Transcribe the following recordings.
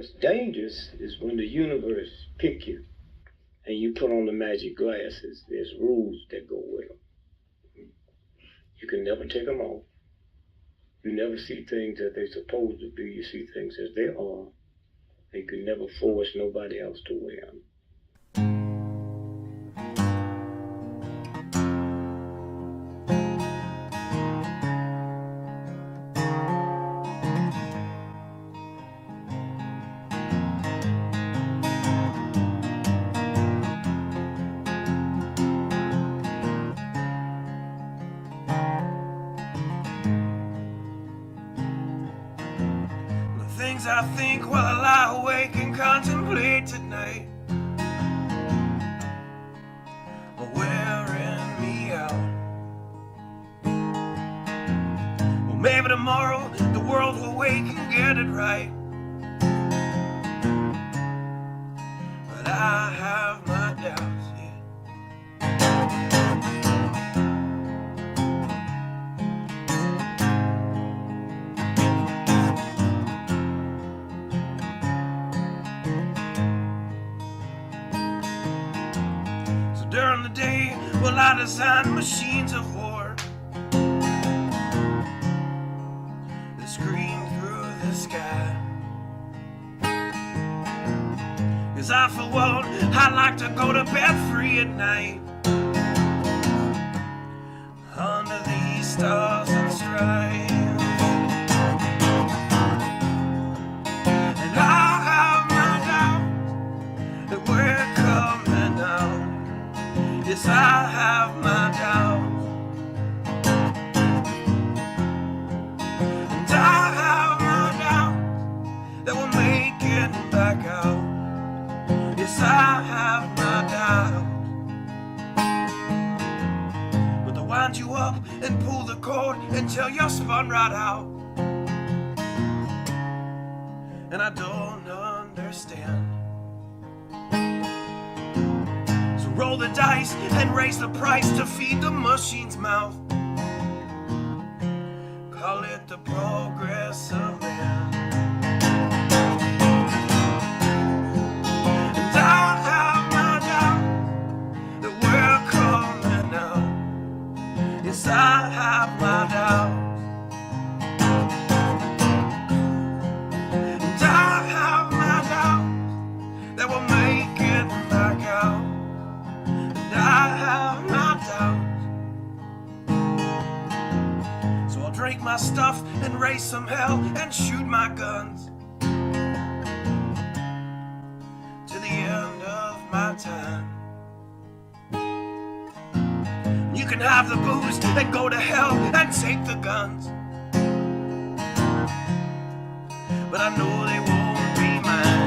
What's dangerous is when the universe pick you and you put on the magic glasses. There's rules that go with them. You can never take them off. You never see things that they're supposed to be. You see things as they are. And you can never force nobody else to wear them. Things I think while I lie awake and contemplate tonight are wearing me out. Well, maybe tomorrow the world will wake and get it right, but I have my doubts, yeah. During the day, well, I design machines of war that scream through the sky. 'Cause I, for one, I like to go to bed free at night under these stars and stripes. And I have my doubts that we're coming out. Yes, I have my doubts, and I have my doubts that we'll make it back out. Yes, I have my doubts, but they'll wind you up and pull the cord until you're spun right out. And I don't understand. Roll the dice and raise the price to feed the machine's mouth. Call it the progress of man. And I have my doubt that we're coming out. Yes, I have my doubt. And I have my doubt that we'll make it back out. I have my doubts, so I'll drink my stuff and raise some hell and shoot my guns to the end of my time. You can have the booze and go to hell and take the guns, but I know they won't be mine.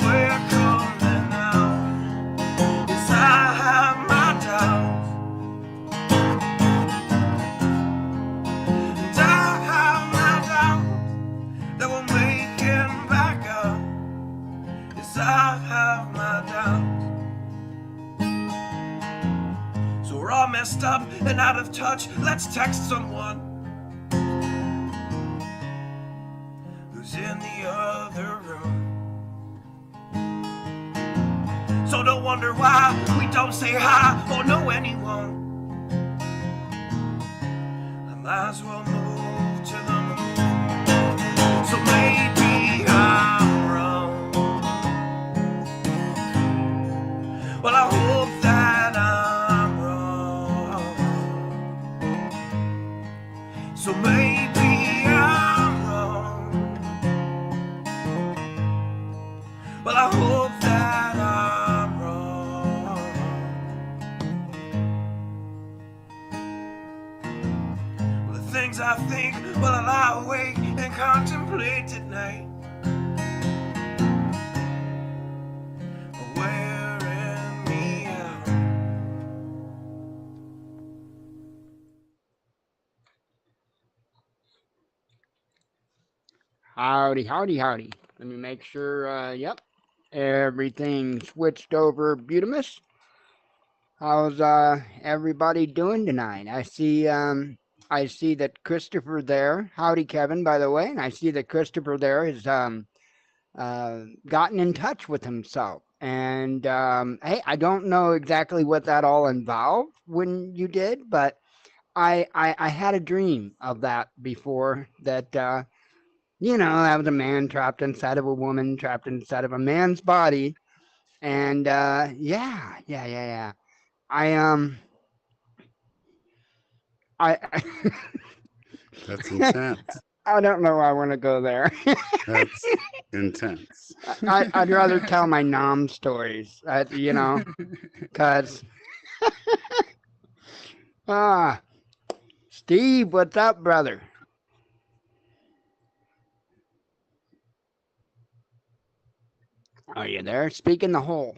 We're coming out. Yes, I have my doubts, and I have my doubts that we'll make it back up. Yes, I have my doubts. So we're all messed up and out of touch. Let's text someone who's in the other room. So don't wonder why we don't say hi or know anyone. I might as well move to the moon. So maybe I'm wrong. Well, I hope that I'm wrong. So maybe I'm wrong. Well, I hope that I'm wrong. Well, the things I think while I lie awake and contemplate at night are wearing me out. Howdy, howdy, howdy. Let me make sure, yep, everything switched over beautimous. How's everybody doing tonight? I see that Christopher there. Howdy, Kevin, by the way. And I see that Christopher there has gotten in touch with himself. And hey, I don't know exactly what that all involved when you did, but I had a dream of that before that that was a man trapped inside of a woman, trapped inside of a man's body. And yeah. I I That's intense. I don't know. I want to go there. That's intense. I'd rather tell my nom stories. Cause ah, Steve, what's up, brother? Are you there? Speak in the hole.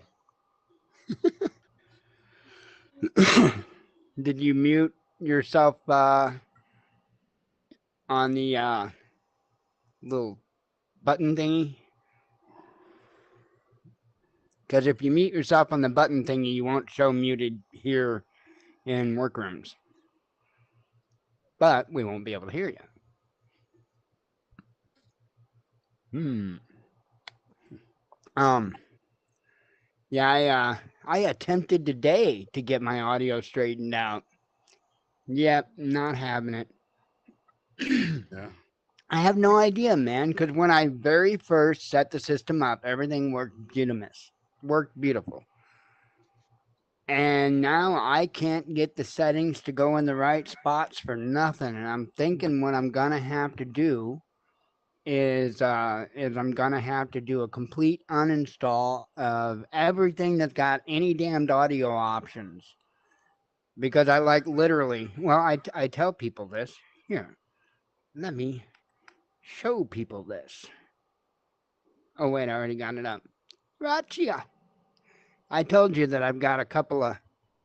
Did you mute yourself on the little button thingy? Because if you mute yourself on the button thingy, you won't show muted here in workrooms. But we won't be able to hear you. Um. Yeah, I attempted today to get my audio straightened out. Yep, not having it. Yeah. I have no idea, man, because when I very first set the system up, everything worked beautiful. And now I can't get the settings to go in the right spots for nothing. And I'm thinking what I'm gonna have to do is I'm gonna have to do a complete uninstall of everything that's got any damned audio options. Because I like literally, well, I tell people this. Here, let me show people this. Oh, wait, I already got it up. Gotcha. I told you that I've got a couple of,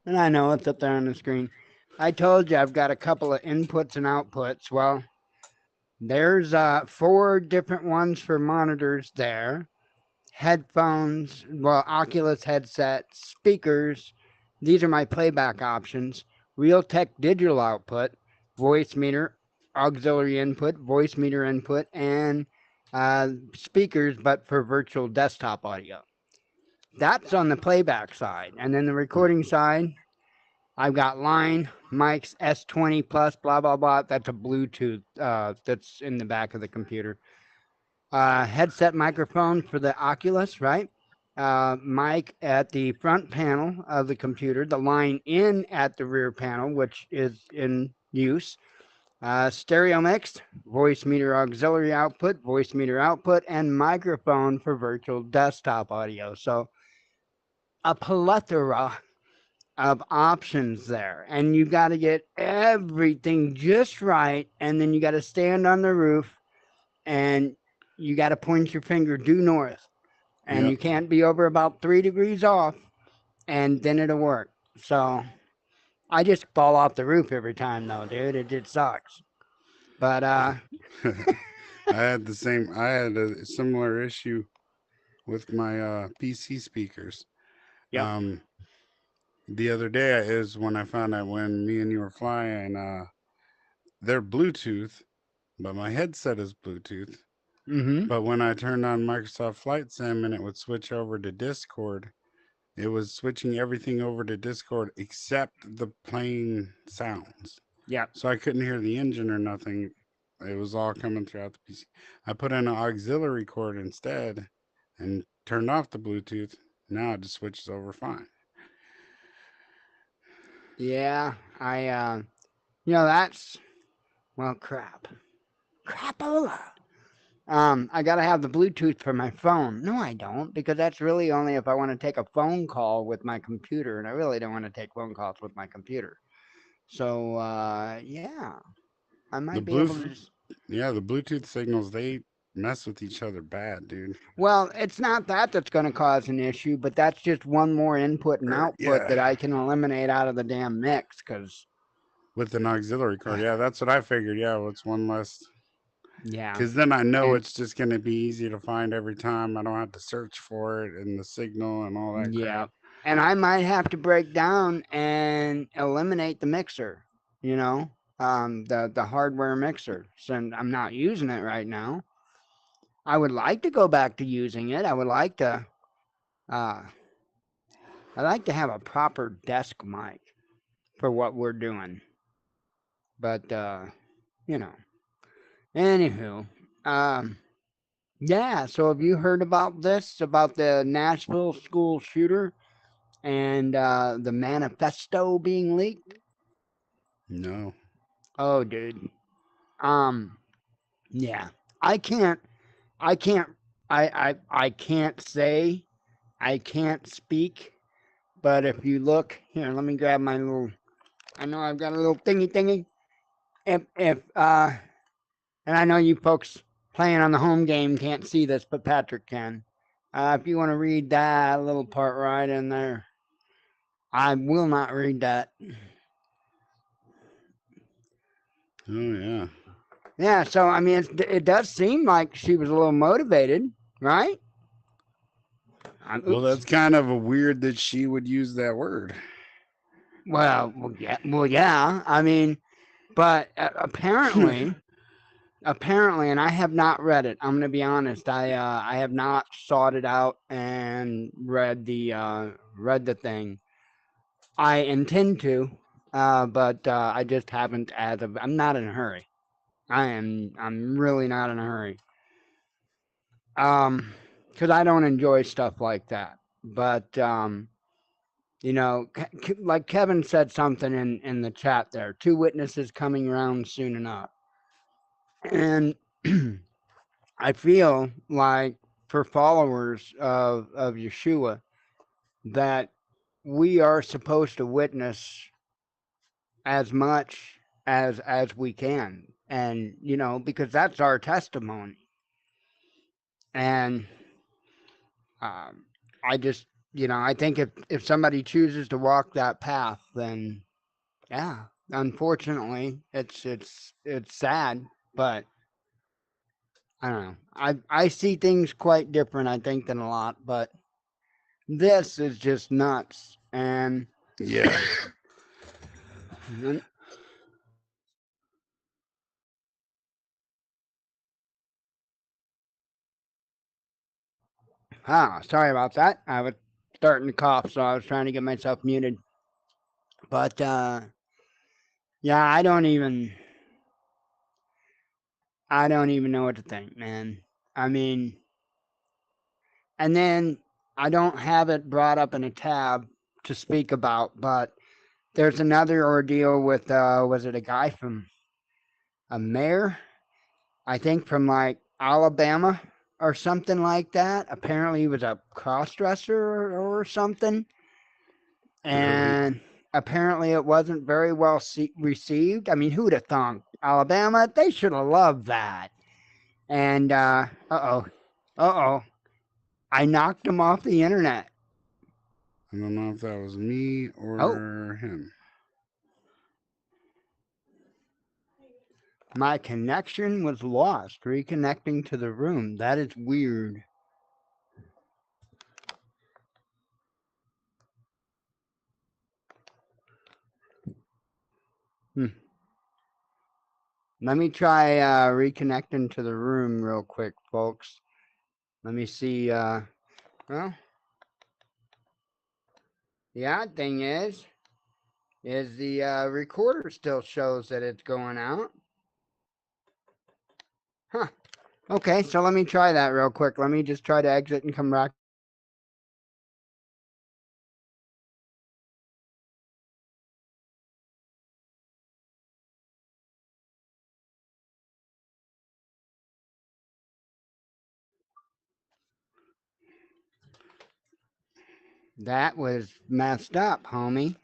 and I know it's up there on the screen. I told you I've got a couple of inputs and outputs. Well, there's 4 different ones for monitors there, headphones, well, Oculus headsets, speakers. These are my playback options. Realtek digital output, voice meter, auxiliary input, voice meter input, and speakers, but for virtual desktop audio. That's on the playback side. And then the recording side, I've got line, mics, S20 plus, blah, blah, blah. That's a Bluetooth that's in the back of the computer. Headset microphone for the Oculus, right? Mic at the front panel of the computer, the line in at the rear panel, which is in use. Stereo mix, voice meter auxiliary output, voice meter output, and microphone for virtual desktop audio. So a plethora of options there. And you got to get everything just right. And then you got to stand on the roof and you got to point your finger due north. And Yep. you can't be over about 3 degrees off, and then it'll work. So I just fall off the roof every time, though, dude. It sucks. But I had a similar issue with my PC speakers. yep. The other day is when I found out when me and you were flying, they're Bluetooth, but my headset is Bluetooth. Mm-hmm. But when I turned on Microsoft Flight Sim and it would switch over to Discord, it was switching everything over to Discord except the plain sounds. Yep. So I couldn't hear the engine or nothing. It was all coming throughout the PC. I put in an auxiliary cord instead and turned off the Bluetooth. Now it just switches over fine. Yeah. That's, well, crap. Crapola. I gotta have the Bluetooth for my phone. No, I don't, because that's really only if I want to take a phone call with my computer, and I really don't want to take phone calls with my computer. So, yeah, I The might be able to blue, yeah, the Bluetooth signals, they mess with each other bad, dude. Well, it's not that that's going to cause an issue, but that's just one more input and output Yeah, that I can eliminate out of the damn mix. Because, with an auxiliary cord. Yeah, that's what I figured. Yeah, well, it's one less. yeah, Because then I know and it's just going to be easy to find every time. I don't have to search for it and the signal and all that yeah, crap. And I might have to break down and eliminate the mixer, you know, the hardware mixer, since I'm not using it right now. I would like to go back to using it. Uh, I like to have a proper desk mic for what we're doing. But you know, anywho, um, yeah. So have you heard about this about the Nashville school shooter and the manifesto being leaked? No. Oh, dude. Um, yeah. I can't. I can't. I can't say. I can't speak. But if you look here, let me grab my little. I know I've got a little thingy. If and I know you folks playing on the home game can't see this, but Patrick can. If you want to read that little part right in there, I will not read that. Oh yeah. Yeah, so I mean, it does seem like she was a little motivated, right? Well, Oops. that's kind of a weird that she would use that word. Yeah. I mean, but apparently, and I have not read it. I'm gonna be honest. I have not sought it out and read the thing. I intend to, but I just haven't as of. I'm not in a hurry. I'm really not in a hurry. Because I don't enjoy stuff like that. But you know, like Kevin said something in the chat there. Two witnesses coming around soon enough, and I feel like for followers of Yeshua that we are supposed to witness as much as we can, and you know, because that's our testimony. And um, I just, you know, I think if somebody chooses to walk that path, then yeah, unfortunately, it's sad, but I don't know. I see things quite different, I think, than a lot, but this is just nuts. And Yeah. sorry about that. I was starting to cough, so I was trying to get myself muted. But yeah, I don't even know what to think, man. I mean, and then I don't have it brought up in a tab to speak about, but there's another ordeal with was it a guy from a mayor, I think from like Alabama or something like that. Apparently he was a crossdresser or something, Really? and apparently it wasn't very well received. I mean, who'd have thunk? Alabama, they should have loved that. And uh oh, I knocked him off the internet. I don't know if that was me Oh, or him. my connection was lost. Reconnecting to the room. That is weird. Hmm. Let me try reconnecting to the room real quick, folks. Let me see. Well, the odd thing is the recorder still shows that it's going out. Huh. Okay, so let me try that real quick. Let me just try to exit and come back. That was messed up, homie.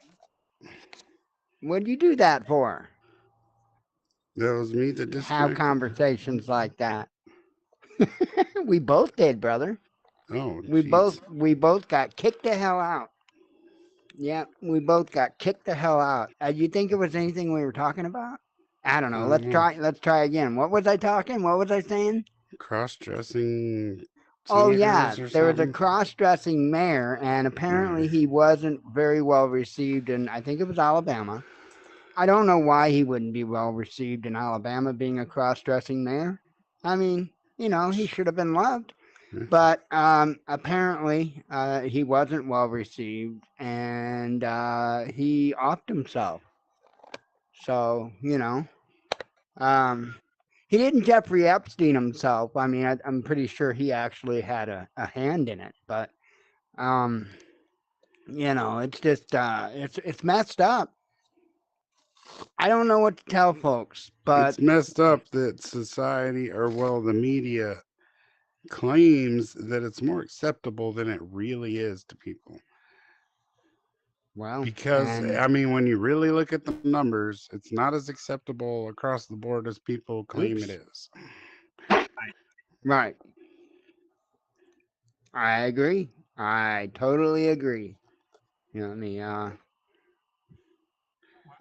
What'd you do that for? That was me that Have disconnected. conversations like that. We both did, brother. Oh, We jeez. both got kicked the hell out. Yeah, we both got kicked the hell out. You think it was anything we were talking about? I don't I know. don't know. Let's try again. What was I talking? What was I saying? Cross dressing Oh senators yeah, or there was a something. cross-dressing mayor, and apparently Mayor. he wasn't very well received in, I think it was Alabama. I don't know why he wouldn't be well received in Alabama, being a cross-dressing mayor. I mean, he should have been loved, Yeah. but apparently he wasn't well received, and he offed himself. So um, he didn't Jeffrey Epstein himself. I mean, I'm pretty sure he actually had a hand in it, but um, it's just it's messed up. I don't know what to tell folks, but It's messed up that society, or well, the media claims that it's more acceptable than it really is to people. well, Because, and I mean, when you really look at the numbers, it's not as acceptable across the board as people claim it oops, is. right, I agree. I totally agree. Let me. Oh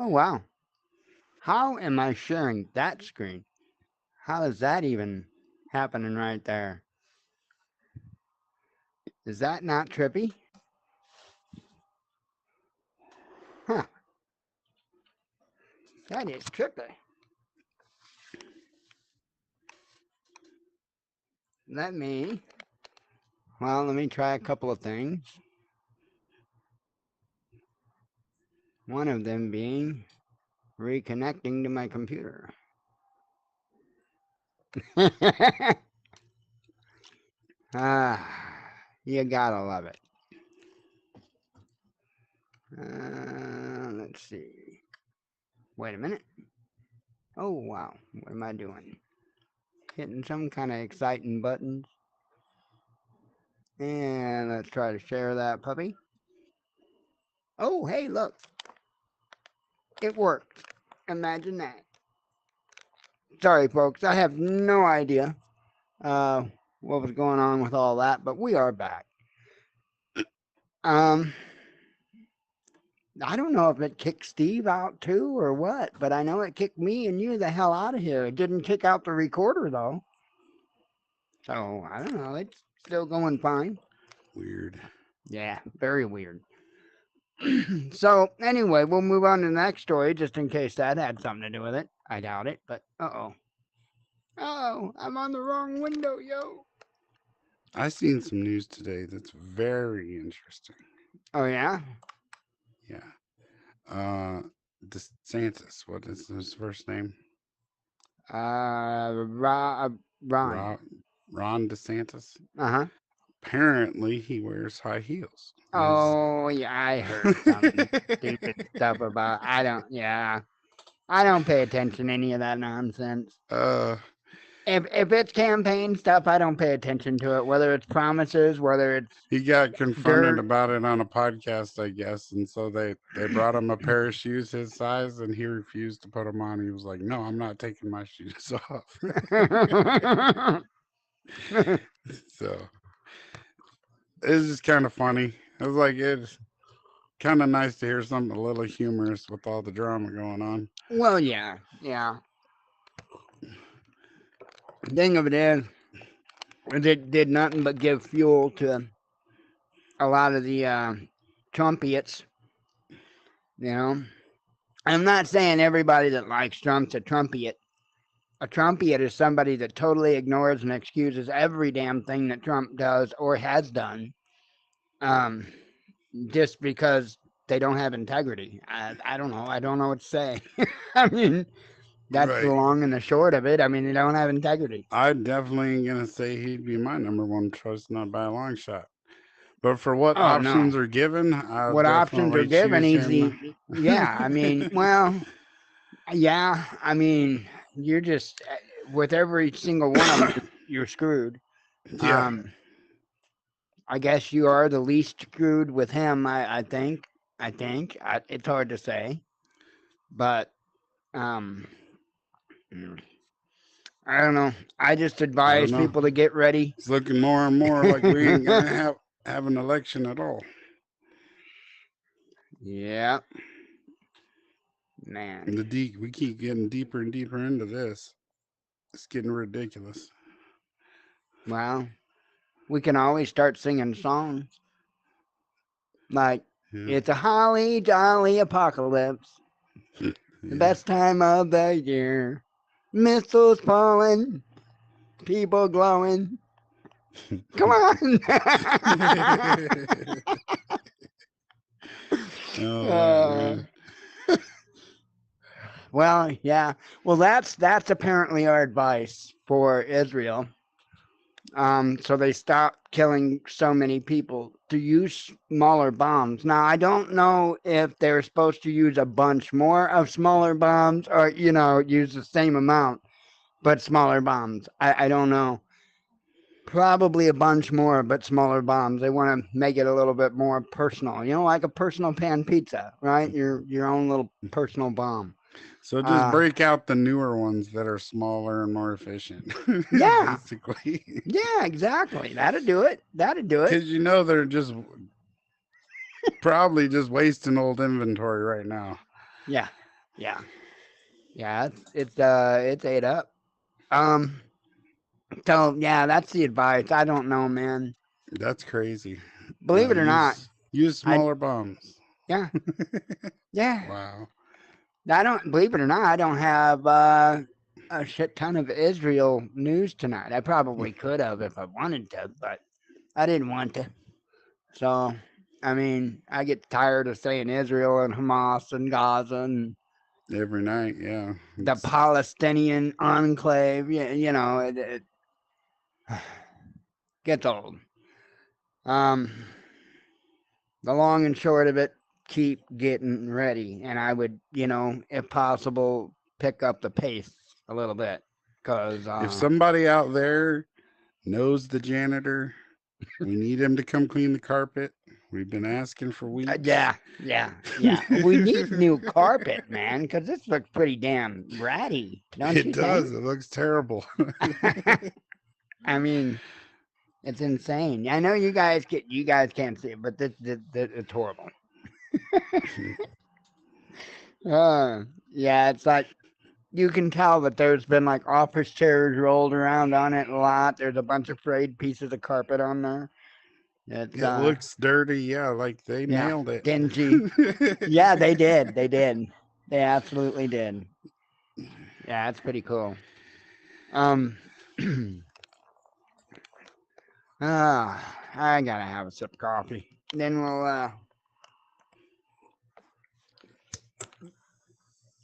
wow, how am I sharing that screen? How is that even happening right there? Is that not trippy? Huh, that is trippy. Let me. Well, let me try a couple of things. One of them being reconnecting to my computer. You gotta love it. Let's see. Wait a minute. Oh, wow. What am I doing? Hitting some kind of exciting buttons. And let's try to share that puppy. Oh, hey, look. It worked. Imagine that. Sorry, folks. I have no idea uh, what was going on with all that, but we are back. Um, I don't know if it kicked Steve out too or what, but I know it kicked me and you the hell out of here. It didn't kick out the recorder though. So I don't know. It's still going fine. Weird. Yeah, very weird. So anyway, we'll move on to the next story just in case that had something to do with it. I doubt it, but uh-oh. Oh, I'm on the wrong window, yo. I seen some news today that's very interesting. Oh yeah? Yeah. Uh, DeSantis, what is his first name? Ron. Ron, Ron DeSantis. Uh-huh. Apparently, he wears high heels. His Oh yeah, I heard some stupid stuff about yeah. I don't pay attention to any of that nonsense. uh, If it's campaign stuff, I don't pay attention to it. Whether it's promises, whether it's he got confronted dirt. about it on a podcast, I guess, and so they brought him a pair of shoes his size, and he refused to put them on. He was like, "No, I'm not taking my shoes off." So it's just kind of funny. It was like it's kind of nice to hear something a little humorous with all the drama going on. Well, yeah, yeah. Thing of it is, it did nothing but give fuel to a lot of the Trumpiots. You know, I'm not saying everybody that likes Trump's a Trumpiot. A Trumpiot is somebody that totally ignores and excuses every damn thing that Trump does or has done, um, just because they don't have integrity. I don't know. I don't know what to say. I mean, that's the Right. long and the short of it. I mean, they don't have integrity. I definitely ain't gonna say he'd be my number one choice, not by a long shot. But for what Oh no. options are given, I'll What options are definitely given? choose him. Yeah. I mean, well, yeah. I mean, you're just with every single one of them, you're screwed. Yeah, Um, I guess you are the least screwed with him. I think. It's hard to say, but um, I don't know. I just I don't advise know. people to get ready. It's looking more and more like we ain't gonna have an election at all. Yeah, man. And we keep getting deeper and deeper into this. It's getting ridiculous. Well, We can always start singing songs like Yeah. "It's a holly jolly apocalypse, the Yeah. best time of the year, missiles falling, people glowing." Come on. Oh uh, man. well, yeah. Well, that's apparently our advice for Israel. So they stopped killing so many people to use smaller bombs. Now I don't know if they're supposed to use a bunch more of smaller bombs or use the same amount but smaller bombs. I don't know. Probably a bunch more but smaller bombs. They want to make it a little bit more personal. Like a personal pan pizza, right? Your own little personal bomb. So just Uh, break out the newer ones that are smaller and more efficient, yeah, basically. yeah, exactly. That'd do it. That'd do it. Because they're just probably just wasting old inventory right now. Yeah, yeah, yeah. It's ate up. Um. So yeah, that's the advice. I don't know, man. That's crazy. Believe it or not, Use I smaller bombs. yeah, yeah. Wow. I don't believe it or not. I don't have a shit ton of Israel news tonight. I probably could have if I wanted to, but I didn't want to. So, I mean, I get tired of saying Israel and Hamas and Gaza and Every night, yeah. the Palestinian enclave. It gets old. Um, the long and short of it, keep getting ready, and I would, if possible, pick up the pace a little bit, because If somebody out there knows the janitor, we need him to come clean the carpet. We've been asking for weeks. yeah. We need new carpet, man, because this looks pretty damn ratty, don't It you does. think? It looks terrible. I mean, it's insane. I know you guys can't see it, but this it's horrible. Yeah, it's like you can tell that there's been like office chairs rolled around on it a lot. There's a bunch of frayed pieces of carpet on there. It's It looks dirty. Yeah, like they yeah, nailed it. dingy. Yeah, they did. They did. They absolutely did. Yeah, it's pretty cool. Um, I gotta have a sip of coffee. Then we'll.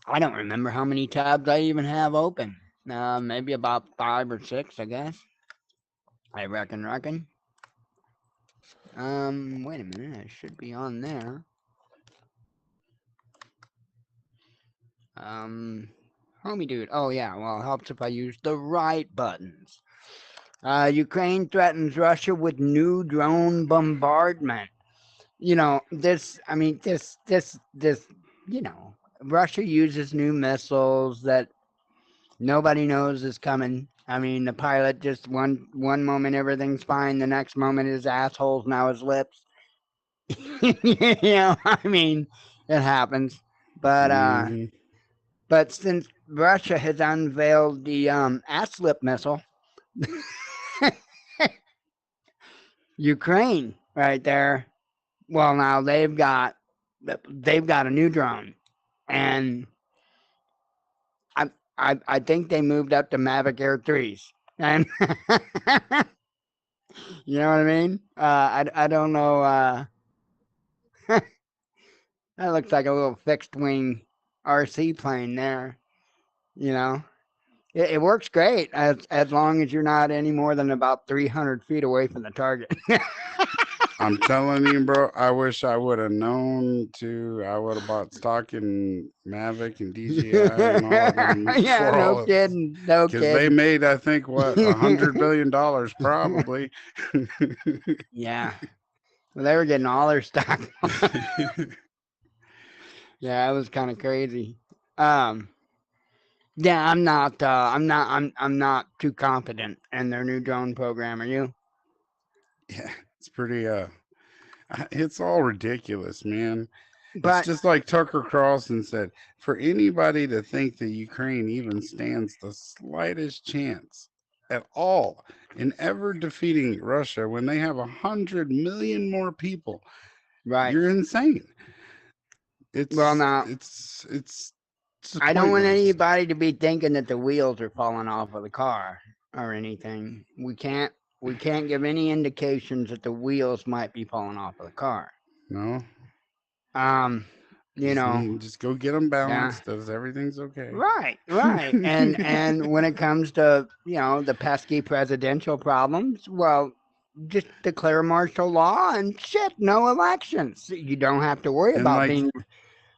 I don't remember how many tabs I even have open. Maybe about 5 or 6, I guess. I reckon. Wait a minute. I should be on there. Homie dude. Oh yeah. Well, it helps if I use the right buttons. Ukraine threatens Russia with new drone bombardment. This. I mean, this. Russia uses new missiles that nobody knows is coming. I mean, the pilot just one moment everything's fine, the next moment his asshole's now his lips. I mean, it happens. But Mhm. but since Russia has unveiled the ASLIP missile, Ukraine right there. Well, now they've got a new drone, and I think they moved up to Mavic Air 3s, and you know what I mean. I don't know. That looks like a little fixed wing RC plane there. You know, it works great as long as you're not any more than about 300 feet away from the target. I'm telling you, bro. I wish I would have known to. I would have bought stock in Mavic and DJI and all of them Yeah, for all no of kidding, no because they kidding. made, I think, what $100 billion probably. Yeah, well, they were getting all their stock. Yeah, it was kind of crazy. Um, yeah, I'm not too confident in their new drone program. Are you? Yeah, it's pretty. It's all ridiculous, man. It's But just like Tucker Carlson said. For anybody to think that Ukraine even stands the slightest chance at all in ever defeating Russia when they have 100 million more people. Right. You're insane. Well, now, It's I don't want pointless. anybody to be thinking that the wheels are falling off of the car or anything. We can't give any indications that the wheels might be falling off of the car. No, Um, you know, just go get them yeah. balanced. Does everything's okay? Right. And when it comes to, the pesky presidential problems, well, just declare martial law and shit, no elections. You don't have to worry And about like being, you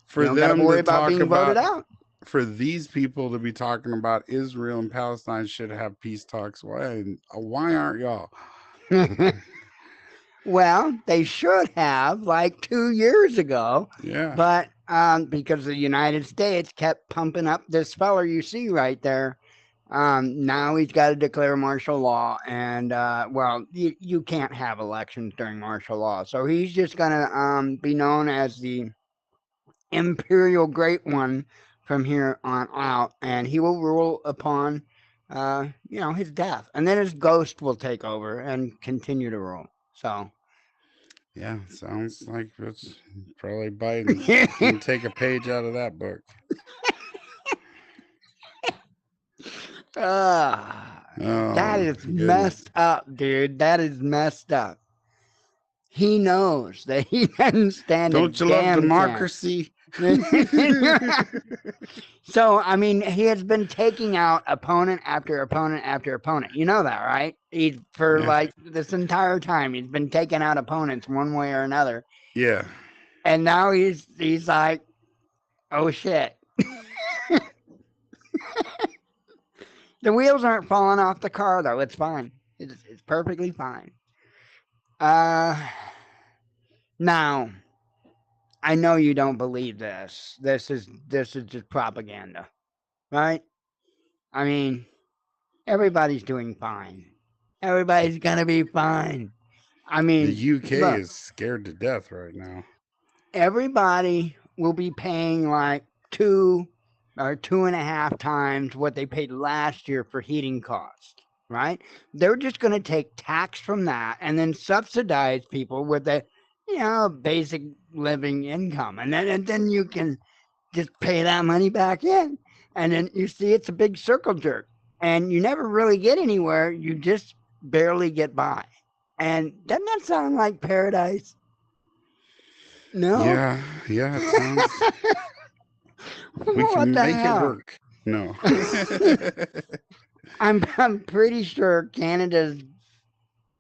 for don't got to them worry to about talk being voted about, out. for these people to be talking about Israel and Palestine should have peace talks. Why aren't y'all? Well, they should have like 2 years ago, Yeah. but because the United States kept pumping up this feller you see right there. Now he's got to declare martial law, and well, you can't have elections during martial law, so he's just gonna be known as the Imperial Great One from here on out, and he will rule upon, his death, and then his ghost will take over and continue to rule. So. Yeah, sounds like it's probably Biden's gonna take a page out of that book. That is Goodness. messed up, dude. That is messed up. He knows that he doesn't stand Don't a you love damn democracy? So, I mean, he has been taking out opponent after opponent after opponent. You know that, right? For Yeah. like this entire time, he's been taking out opponents one way or another. Yeah. And now he's like, oh shit. The wheels aren't falling off the car though. It's fine. It's perfectly fine. Now, I know you don't believe this. This is just propaganda, right? I mean, everybody's doing fine. Everybody's gonna be fine. I The mean, UK look, is scared to death right now. everybody will be paying like 2.5 times what they paid last year for heating costs, right? They're just going to take tax from that and then subsidize people with a, basic living income. And then you can just pay that money back in. And then you see it's a big circle jerk. And you never really get anywhere. You just barely get by. And doesn't that sound like paradise? No? Yeah, it sounds. We What can the make hell? it work. No. I'm pretty sure Canada's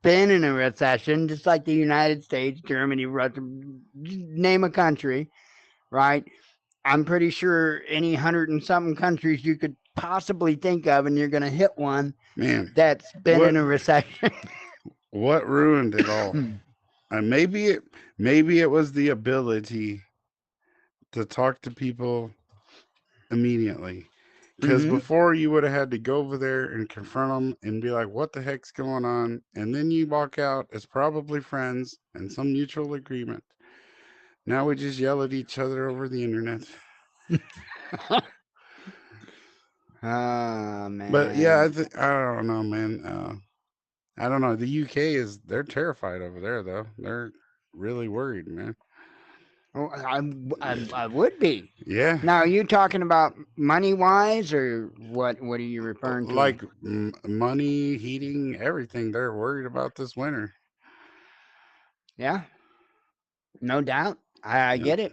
been in a recession, just like the United States, Germany, Russia, name a country, right? I'm pretty sure any 100 and something countries you could possibly think of, and you're going to hit one Man, that's been what- in a recession. what ruined it all? And maybe it was the ability to talk to people immediately. Because before you would have had to go over there and confront them and be like, what the heck's going on? And then you walk out as probably friends and some mutual agreement. Now we just yell at each other over the internet. Oh, man. But yeah, I don't know, man. I don't know. The UK they're terrified over there, though. They're really worried, man. Oh, I would be. Yeah. Now, are you talking about money-wise, or what are you referring to? Like money, heating, everything. They're worried about this winter. Yeah, no doubt. I get it,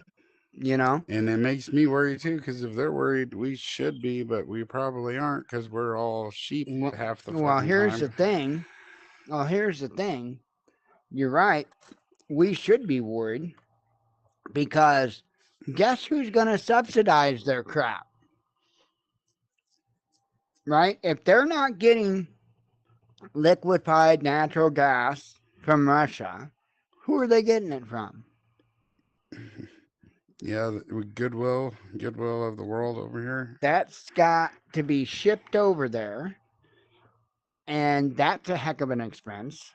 And it makes me worry too, because if they're worried, we should be, but we probably aren't, because we're all sheep half the Well, fucking here's time. the thing. Well, here's the thing. You're right. We should be worried because guess who's going to subsidize their crap? Right? If they're not getting liquefied natural gas from Russia, who are they getting it from? Yeah, goodwill of the world over here. That's got to be shipped over there, and that's a heck of an expense.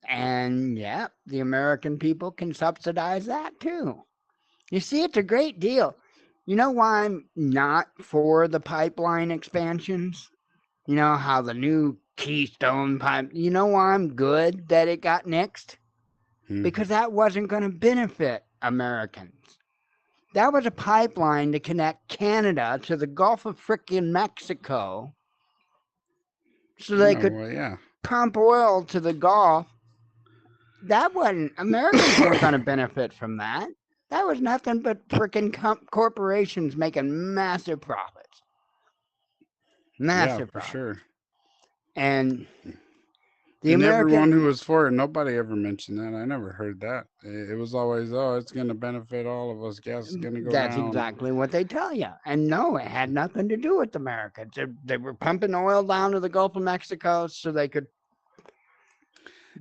And yeah, the American people can subsidize that too. You see, it's a great deal. You know why I'm not for the pipeline expansions? You know how the new Keystone pipe, you know why I'm good that it got nixed? Because that wasn't going to benefit Americans. That was a pipeline to connect Canada to the Gulf of frickin' Mexico so they Yeah, could well, yeah. pump oil to the Gulf. That wasn't, Americans weren't going to benefit from that. That was nothing but frickin' corporations making massive profits. Yeah, Massive for profits. sure. And the And everyone who American, was for it, nobody ever mentioned that. I never heard that. It was always, oh, it's going to benefit all of us. Gas is going to go that's down. exactly what they tell you. And no, it had nothing to do with Americans. They were pumping oil down to the Gulf of Mexico so they could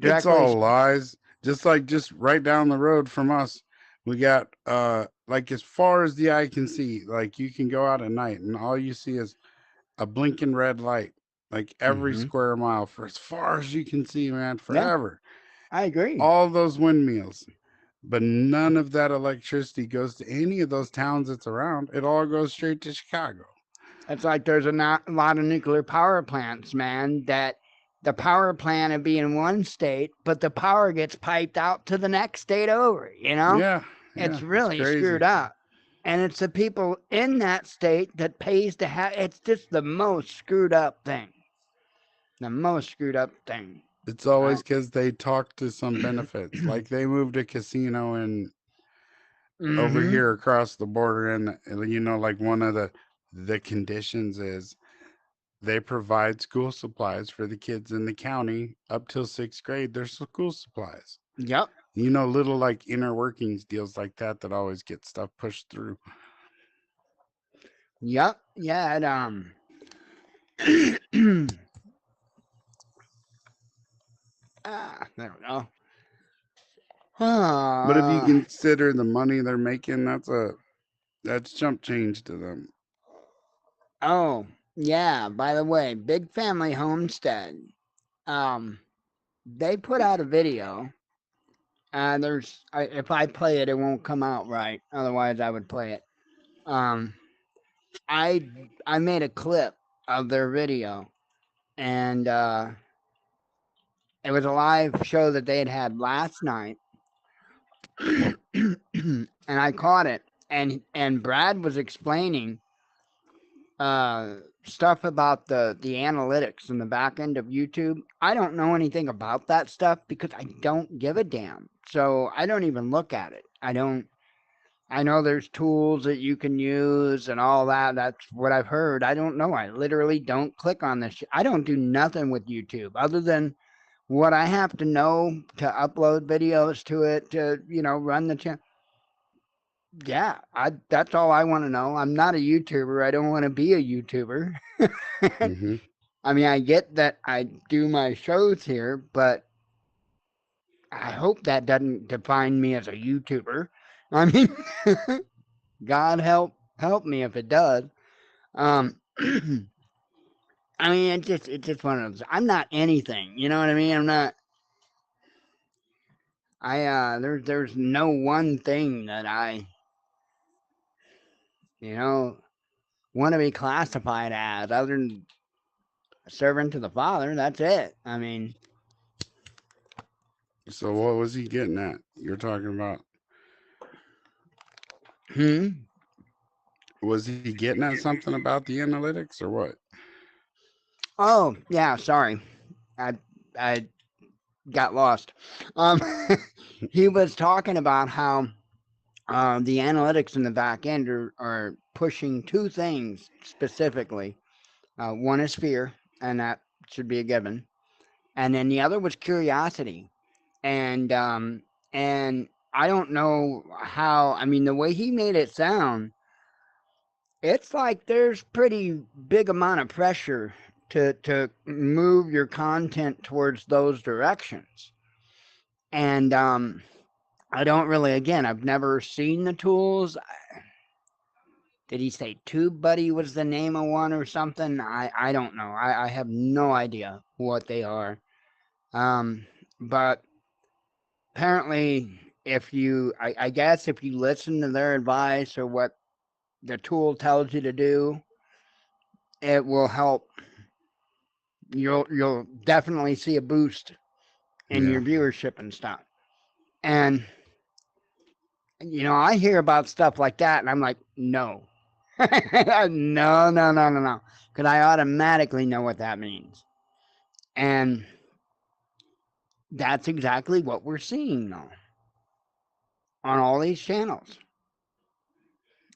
It's directly. all lies. Just right down the road from us, we got like as far as the eye can see, like you can go out at night and all you see is a blinking red light, like every square mile for as far as you can see, man, Yeah, forever. I agree. All those windmills. But none of that electricity goes to any of those towns that's around. It all goes straight to Chicago. It's like there's a lot of nuclear power plants, man, that the power plant would be in one state, but the power gets piped out to the next state over, you know? Yeah, It's yeah, it's really crazy. screwed up. And it's the people in that state that pays to have it's just the most screwed up thing. The most screwed up thing. It's I, always because they talk to some benefits. Like they moved a casino in over mm-hmm. here across the border, and like one of the conditions is they provide school supplies for the kids in the county up till 6th grade. There's school supplies. Yep. Little like inner workings deals like that always get stuff pushed through. Yep. Yeah, it there we go. But if you Ah. consider the money they're making, that's chump change to them. Oh, yeah, by the way, Big Family Homestead. Um, they put out a video. If I play it, it won't come out right. Otherwise, I would play it. Um, I I made a clip of their video, and it was a live show that they had last night, and I caught it. And Brad was explaining uh, stuff about the analytics in the back end of YouTube. I don't know anything about that stuff because I don't give a damn. So I don't even look at it. I know there's tools that you can use and all that. That's what I've heard. I don't know. I literally don't click on this. I don't do nothing with YouTube other than what I have to know to upload videos to it to, run the channel. Yeah, that's all I want to know. I'm not a YouTuber. I don't want to be a YouTuber. Hmm. I mean, I get that I do my shows here, but I hope that doesn't define me as a YouTuber. I mean, God help me if it does. Um, I mean, it's just one of those. I'm not anything. You know what I mean? I'm not. There's no one thing that I you know want to be classified as other than servant to the Father. That's it. I mean, So what was he getting at? You're talking about? hmm. Was he getting at something about the analytics or what? Oh yeah, sorry, I got lost. Um, he was talking about how the analytics in the back end are pushing two things specifically. One is fear, and that should be a given, and then the other was curiosity, and I don't know how. I mean, the way he made it sound, it's like there's pretty big amount of pressure to move your content towards those directions. And I don't really, again, I've never seen the tools. Did he say TubeBuddy was the name of one or something? I don't know. I have no idea what they are. But apparently, I guess if you listen to their advice or what the tool tells you to do, it will help you'll definitely see a boost in your viewership and stuff. And I hear about stuff like that, and I'm like, no, no, no, no, no, no, because I automatically know what that means, and that's exactly what we're seeing though on all these channels.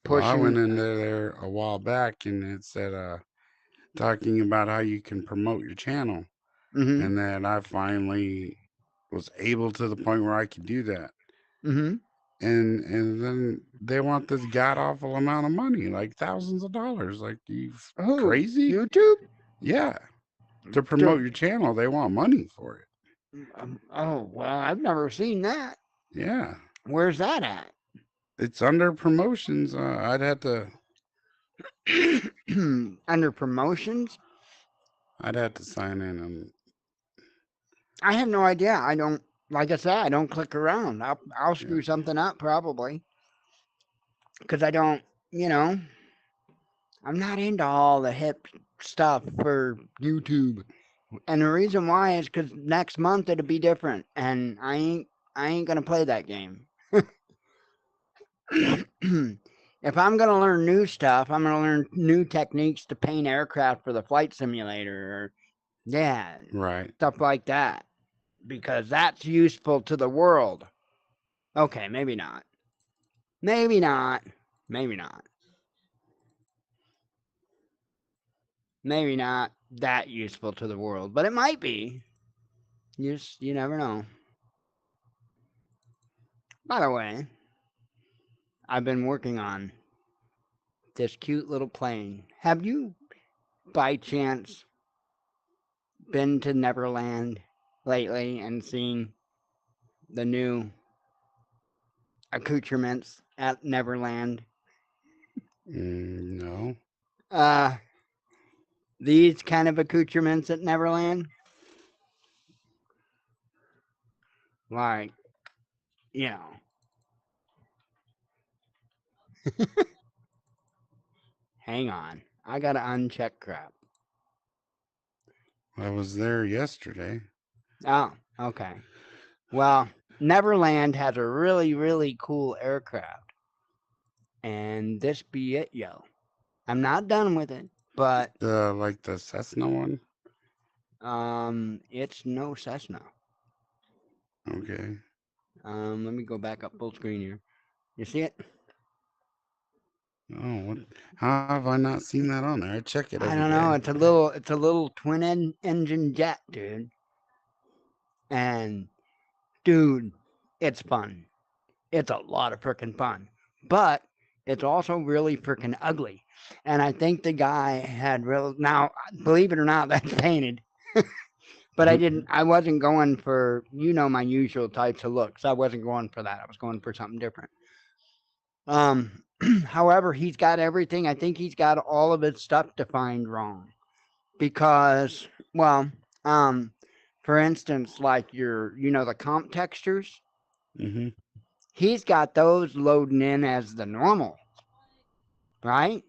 Well, I went Pushing. into there a while back and it said, talking about how you can promote your channel, Mm-hmm. and that I finally was able to the point where I could do that. Mm-hmm. And then they want this god awful amount of money, like thousands of dollars. Like, you Who? crazy? YouTube? Yeah, to promote your channel, they want money for it. Oh well, I've never seen that. Yeah, Where's that at? it's under promotions. I'd have to Under promotions? sign in and I have no idea. I don't, like I said, I don't click around. I'll yeah. screw something up probably because I don't, you know, I'm not into all the hip stuff for YouTube. And the reason why is because next month it'll be different, and I ain't gonna play that game. If I'm gonna learn new stuff, I'm gonna learn new techniques to paint aircraft for the flight simulator, or yeah, Right. stuff like that, because that's useful to the world. Okay, maybe not. Maybe not. Maybe not. Maybe not that useful to the world, but it might be. You never know. By the way, I've been working on this cute little plane. Have you, by chance, been to Neverland lately and seen the new accoutrements at Neverland? No. Uh, these kind of accoutrements at Neverland, like, you know, hang on, I gotta uncheck crap. I was there yesterday. Oh, okay. Well, Neverland has a really, really cool aircraft, and this be it, yo. I'm not done with it, but The Cessna one. it's no Cessna. Okay. Let me go back up full screen here. You see it? Oh, what? How have I not seen that on there? I check it I every don't know. day. It's a little twin engine jet, dude. And dude, it's fun. It's a lot of freaking fun. But it's also really freaking ugly. And I think the guy had real now, believe it or not, that's painted. But I wasn't going for, my usual types of looks. I wasn't going for that. I was going for something different. However, he's got everything. I think he's got all of his stuff defined wrong. Because, well, for instance, like the comp textures, Mm-hmm. he's got those loading in as the normal, right?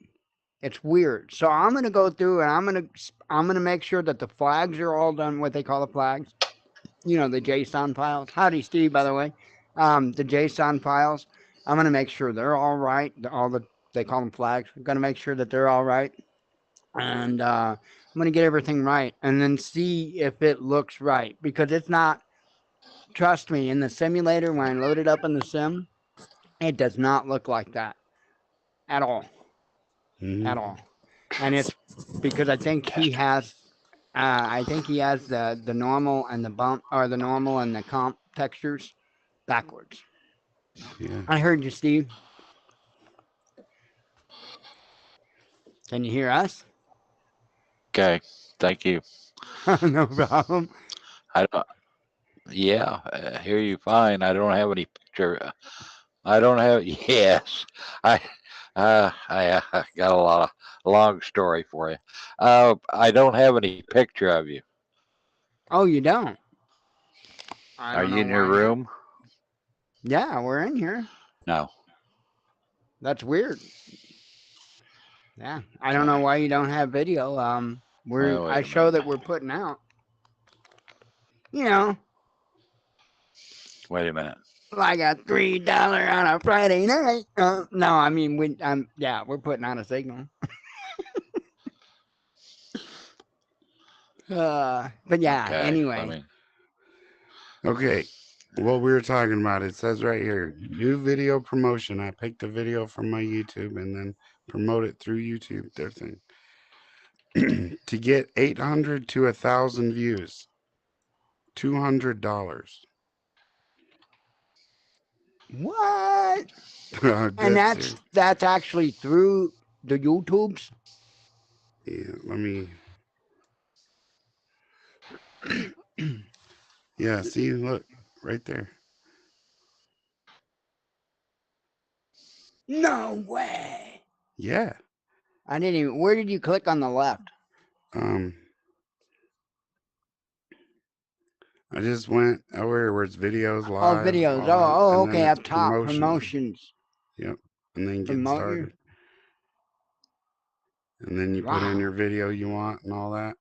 It's weird. So I'm gonna go through and I'm gonna make sure that the flags are all done. What they call the flags, the JSON files. Howdy, Steve, by the way. The JSON files. I'm gonna make sure they're all right. They call them flags. I'm gonna make sure that they're all right, and I'm gonna get everything right, and then see if it looks right because it's not. Trust me, in the simulator when I load it up in the sim, it does not look like that at all, Mm-hmm. at all, and it's because I think he has the normal and the bump or the normal and the comp textures backwards. Yeah. I heard you, Steve. Can you hear us? Okay, thank you. No problem. I don't, yeah, I hear you fine. I don't have any picture. I don't have. Yes, I. I got a long story for you. I don't have any picture of you. Oh, you don't? I Are don't you know in your why not. room? Yeah, we're in here. No. That's weird. Yeah, I don't know Okay. why you don't have video. Well, wait I a show minute. that we're putting out. You know, Wait a minute. like a $3 on a Friday night. No, I mean yeah, we're putting out a signal. But yeah, Okay. Let anyway. me. Okay. What we were talking about, it says right here, new video promotion. I picked a video from my YouTube and then promote it through YouTube, their thing. To get 800 to 1,000 views, $200. What? And Dead serious. that's actually through the YouTubes. Yeah, let me. Yeah, see, look, right there. No way. Yeah. I didn't even. Where did you click on the left? Um, I just went where it's videos Oh, live, videos. all that, and then Okay, it's up top, promotions. promotions. Yep. And then get Promote your. started. And then you put in Wow. your video you want and all that.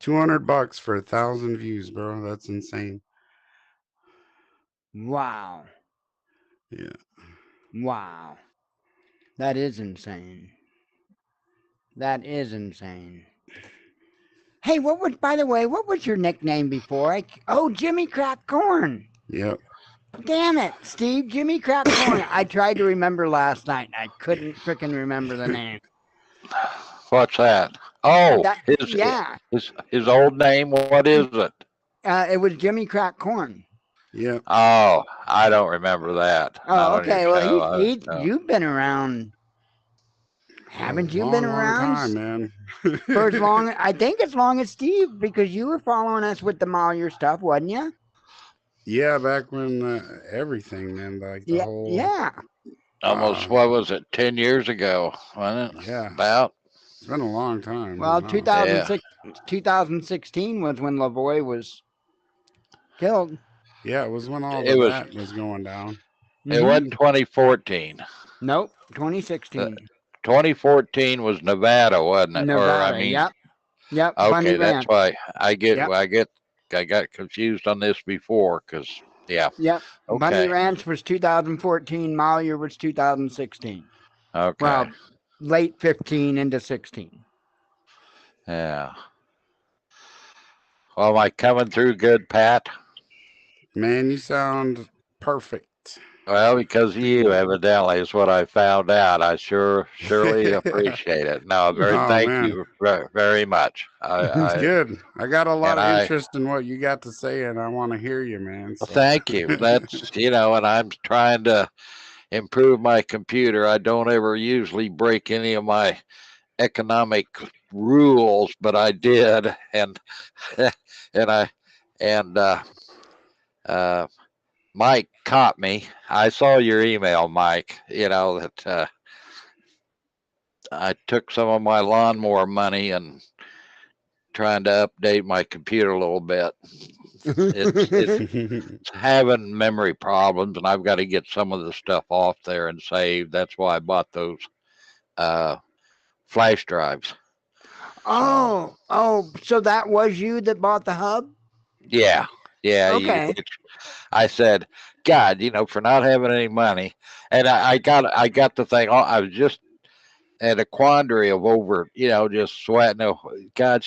$200 for 1,000 views, bro. That's insane. Wow. Yeah. Wow. That is insane. That is insane. Hey, by the way, what was your nickname before? Jimmy Crack Corn. Yep. Damn it, Steve, Jimmy Crack Corn. I tried to remember last night. I couldn't frickin' remember the name. What's that? Oh, Yeah. his old name. What is it? It was Jimmy Crack Corn. Yep. Oh, I don't remember that. Not Oh, on your okay. Well, show. No. you've been around. Haven't you been Long around time, man. for as long? I think as long as Steve, because you were following us with the Mallier stuff, wasn't you? Yeah, back when everything, man, like the whole. Yeah. Almost, what was it, 10 years ago, wasn't it? Yeah. About? It's been a long time. Well, Wow. 2016 was when Lavoie was killed. Yeah, it was when all It of was. that was going down. It wasn't 2014. Nope, 2016. 2014 was Nevada, wasn't it? Or I Nevada. mean, Yep. Bunny okay, that's Ranch. why I Yep. got confused on this before, because yeah. Yep. Okay. Bunny Ranch was 2014. Mallier was 2016. Okay. Well, late 15 into 16. Yeah. Well, am I coming through good, Pat? Man, you sound perfect. Well, because of you, evidently, is what I found out. I surely appreciate it. No, thank man. you very much. It's good. I got a lot and of interest in what you got to say, and I want to hear you, man. So. Thank you. That's, and I'm trying to improve my computer. I don't ever usually break any of my economic rules, but I did, and Mike caught me. I saw your email, Mike. That I took some of my lawnmower money and trying to update my computer a little bit. It's having memory problems, and I've got to get some of the stuff off there and saved. That's why I bought those flash drives. So that was you that bought the hub? Yeah. Okay. I said, God, for not having any money, and I got the thing. I was just at a quandary of just sweating. God,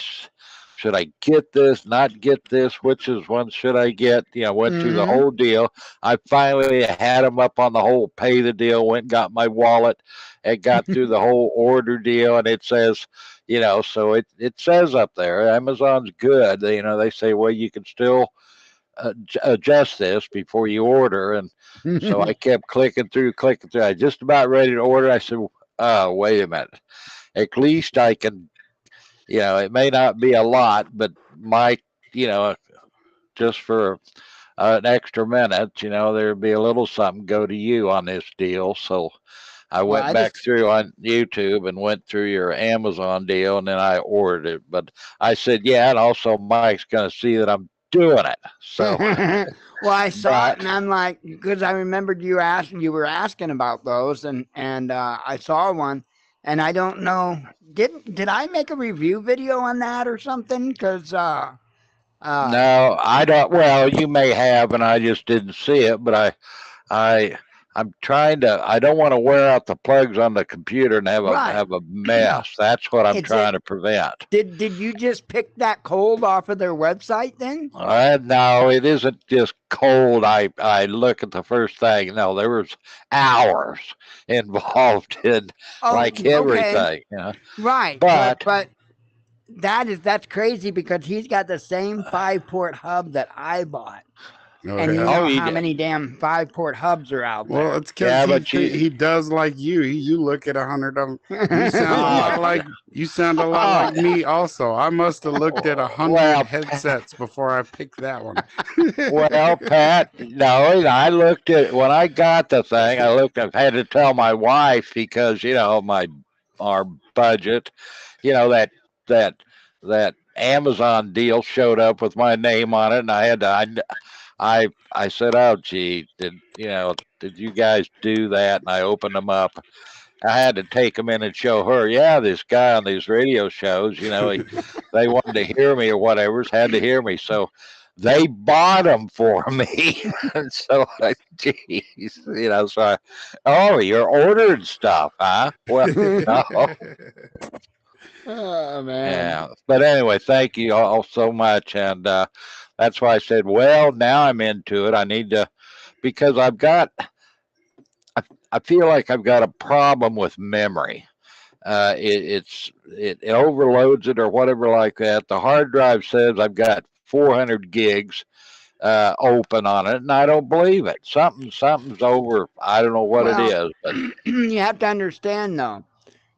should I get this? Not get this? Which one should I get? Went through the whole deal. I finally had them up on the whole pay the deal. Went and got my wallet and got through the whole order deal. And it says, so it says up there, Amazon's good. They say, well, you can still adjust this before you order. And so I kept clicking through. I just about ready to order. I said, wait a minute. At least I can, it may not be a lot, but Mike, just for an extra minute, there'd be a little something go to you on this deal. So I went back through on YouTube and went through your Amazon deal, and then I ordered it. But I said, yeah, and also Mike's going to see that I'm doing it. So well, I saw it, and I'm like, because I remembered you were asking about those, and I saw one, And I don't know, did I make a review video on that or something? Because No, I don't. Well, you may have, and I just didn't see it. But I, I'm trying to. I don't want to wear out the plugs on the computer and right, have a mess. That's what I'm it's it. trying to prevent. Did you just pick that cold off of their website then? No, it isn't just cold. I look at the first thing. No, there was hours involved in Oh, like okay, everything. You know. right, But but that's crazy because he's got the same 5-port hub that I bought. Oh And you yeah. oh, know you how many damn 5-port hubs are out Well, there. it's because yeah, but you. he does like you. You look at 100 of them. You sound a lot Oh, like oh, me. Also, I must have looked at 100 well, headsets before I picked that one. well, Pat, no, I looked at when I got the thing. I looked. I've had to tell my wife because our budget. You know that that Amazon deal showed up with my name on it, and I had to. I said, "Oh, gee, did you guys do that?" And I opened them up. I had to take them in and show her. Yeah, this guy on these radio shows, they wanted to hear me or whatever's had to hear me. So they bought them for me. And so, geez, oh, you're ordering stuff, huh? Well, no, Oh man. yeah. But anyway, thank you all so much. And that's why I said, well, now I'm into it. I need to, because I, I feel like I've got a problem with memory. It overloads it or whatever like that. The hard drive says I've got 400 gigs open on it, and I don't believe it. Something's over. I don't know what it Well, is, but you have to understand though,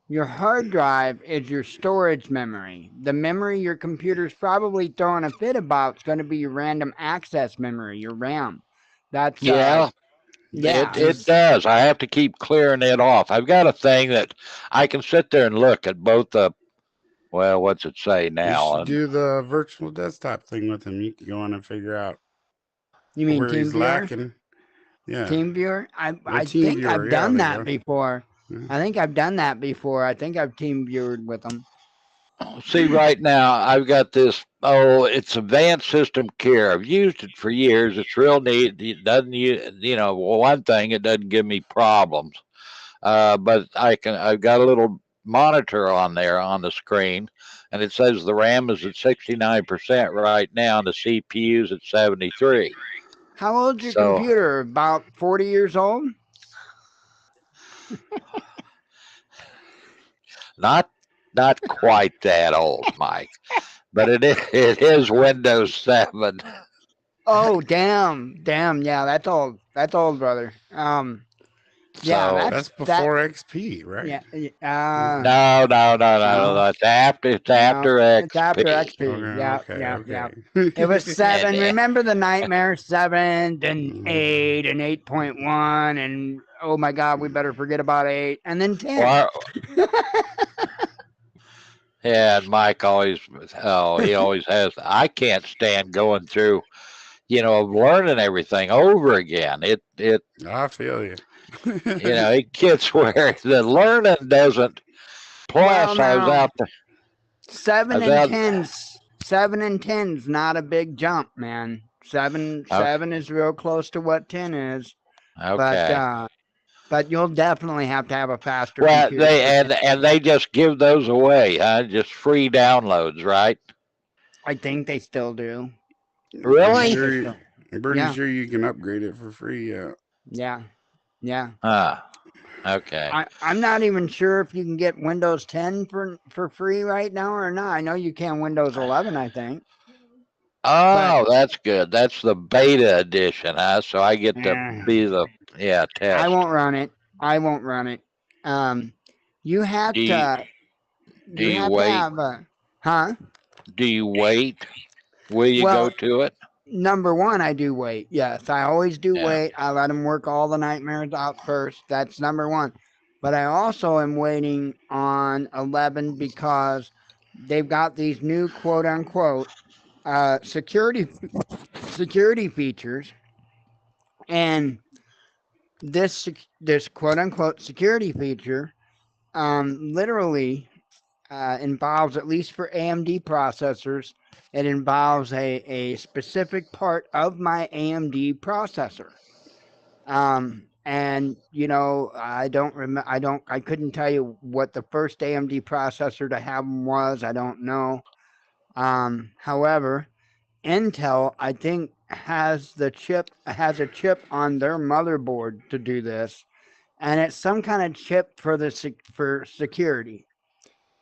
your hard drive is your storage memory. The memory your computer's probably throwing a fit about is going to be your random access memory, your RAM. That's yeah, yeah. it does. I have to keep clearing it off. I've got a thing that I can sit there and look at both the. Well, what's it say You now? should And do the virtual desktop thing with him. You can go on and figure out You mean where he's TeamViewer? lacking. Yeah, TeamViewer? the I team think viewer. I've Yeah, done there you that go. before. Yeah. I think I've done that before. I think I've TeamViewered with them. see, right now I've got this. Oh, it's Advanced System Care. I've used it for years. It's real neat. It doesn't one thing, it doesn't give me problems. But I've got a little monitor on there on the screen, and it says the RAM is at 69% right now, and the CPU's at 73. How old's your So computer? About 40 years old? not not quite that old, Mike, but it is Windows 7. Oh, damn. Damn. Yeah, that's old. That's old, brother. Yeah, So That's that. before XP, right? Yeah. no. No. It's No. after It's after XP. XP. Yeah. Yeah. Yeah. Okay. It was And 7. Remember the nightmare? 7, then Mm. 8, and 8.1, and oh my God, we better forget about 8, and then 10. well, yeah, and Mike he always has. I can't stand going through, learning everything over again. It I feel you. it gets where the learning doesn't. Well, Plus, now I 7 was and out. 10's not a big jump, man. Seven Okay, seven is real close to what 10 is, but okay. you'll definitely have to have a faster Well, computer they to get. and they just give those away, huh? Just free downloads, right? I think they still do. I pretty think Really? they sure. still. I'm pretty Yeah, sure you can upgrade it for free. Yeah. yeah, yeah. Huh. Okay. I'm not even sure if you can get Windows 10 for free right now or not. I know you can Windows 11, I think, but Oh, that's good. That's the beta edition, huh? So I get to eh, be the I test. won't run it. I won't run it. Um, you have Do you to do you you have to wait? have a huh? Do you wait? Will you go Well, to it? number one, I do wait. Yes, I always do Yeah. wait. I let them work all the nightmares out first. That's number one. But I also am waiting on 11 because they've got these new quote unquote security features, and this quote unquote security feature literally involves, at least for AMD processors, it involves a specific part of my AMD processor. And you know, I don't remember. I couldn't tell you what the first AMD processor to have them was. I don't know. However, Intel, I think, has a chip on their motherboard to do this, and it's some kind of chip for for security.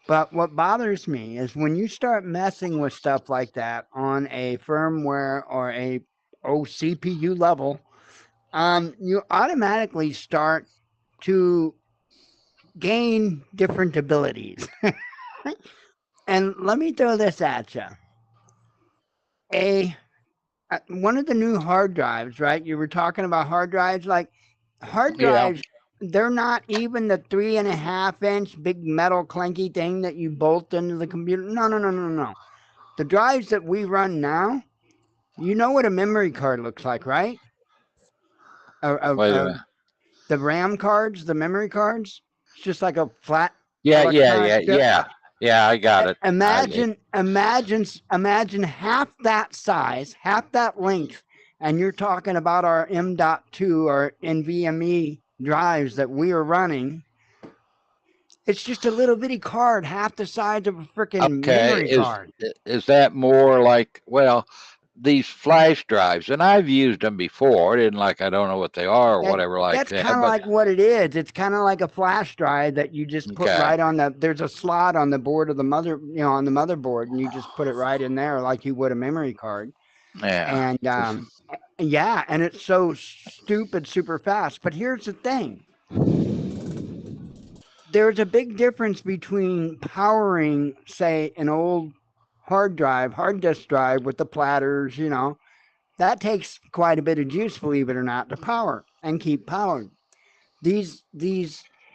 But what bothers me is when you start messing with stuff like that on a firmware or a CPU level, you automatically start to gain different abilities. And let me throw this at you. A One of the new hard drives, right? You were talking about hard drives, like hard Yeah. drives. They're not even the 3.5-inch big metal clanky thing that you bolt into the computer. No, no, no, no, no. The drives that we run now, you know what a memory card looks like, right? Wait a minute. The RAM cards, the memory cards. It's just like a flat Yeah, yeah, yeah, electronic chip. yeah. Yeah, I got it. Imagine half that size, half that length, and you're talking about our M.2 or NVMe drives that we are running. It's just a little bitty card, half the size of a freaking Okay, memory card. is that more like, well, these flash drives, and I've used them before. Didn't like I don't know what they are or That whatever like that's kind that, of but like what it is. It's kind of like a flash drive that you just put okay, right on the. There's a slot on the board of the on the motherboard, and you just put it right in there like you would a memory card. yeah. And yeah, and it's so stupid, super fast. But here's the thing: there's a big difference between powering, say, an old hard disk drive with the platters. You know, that takes quite a bit of juice, believe it or not, to power and keep powering. These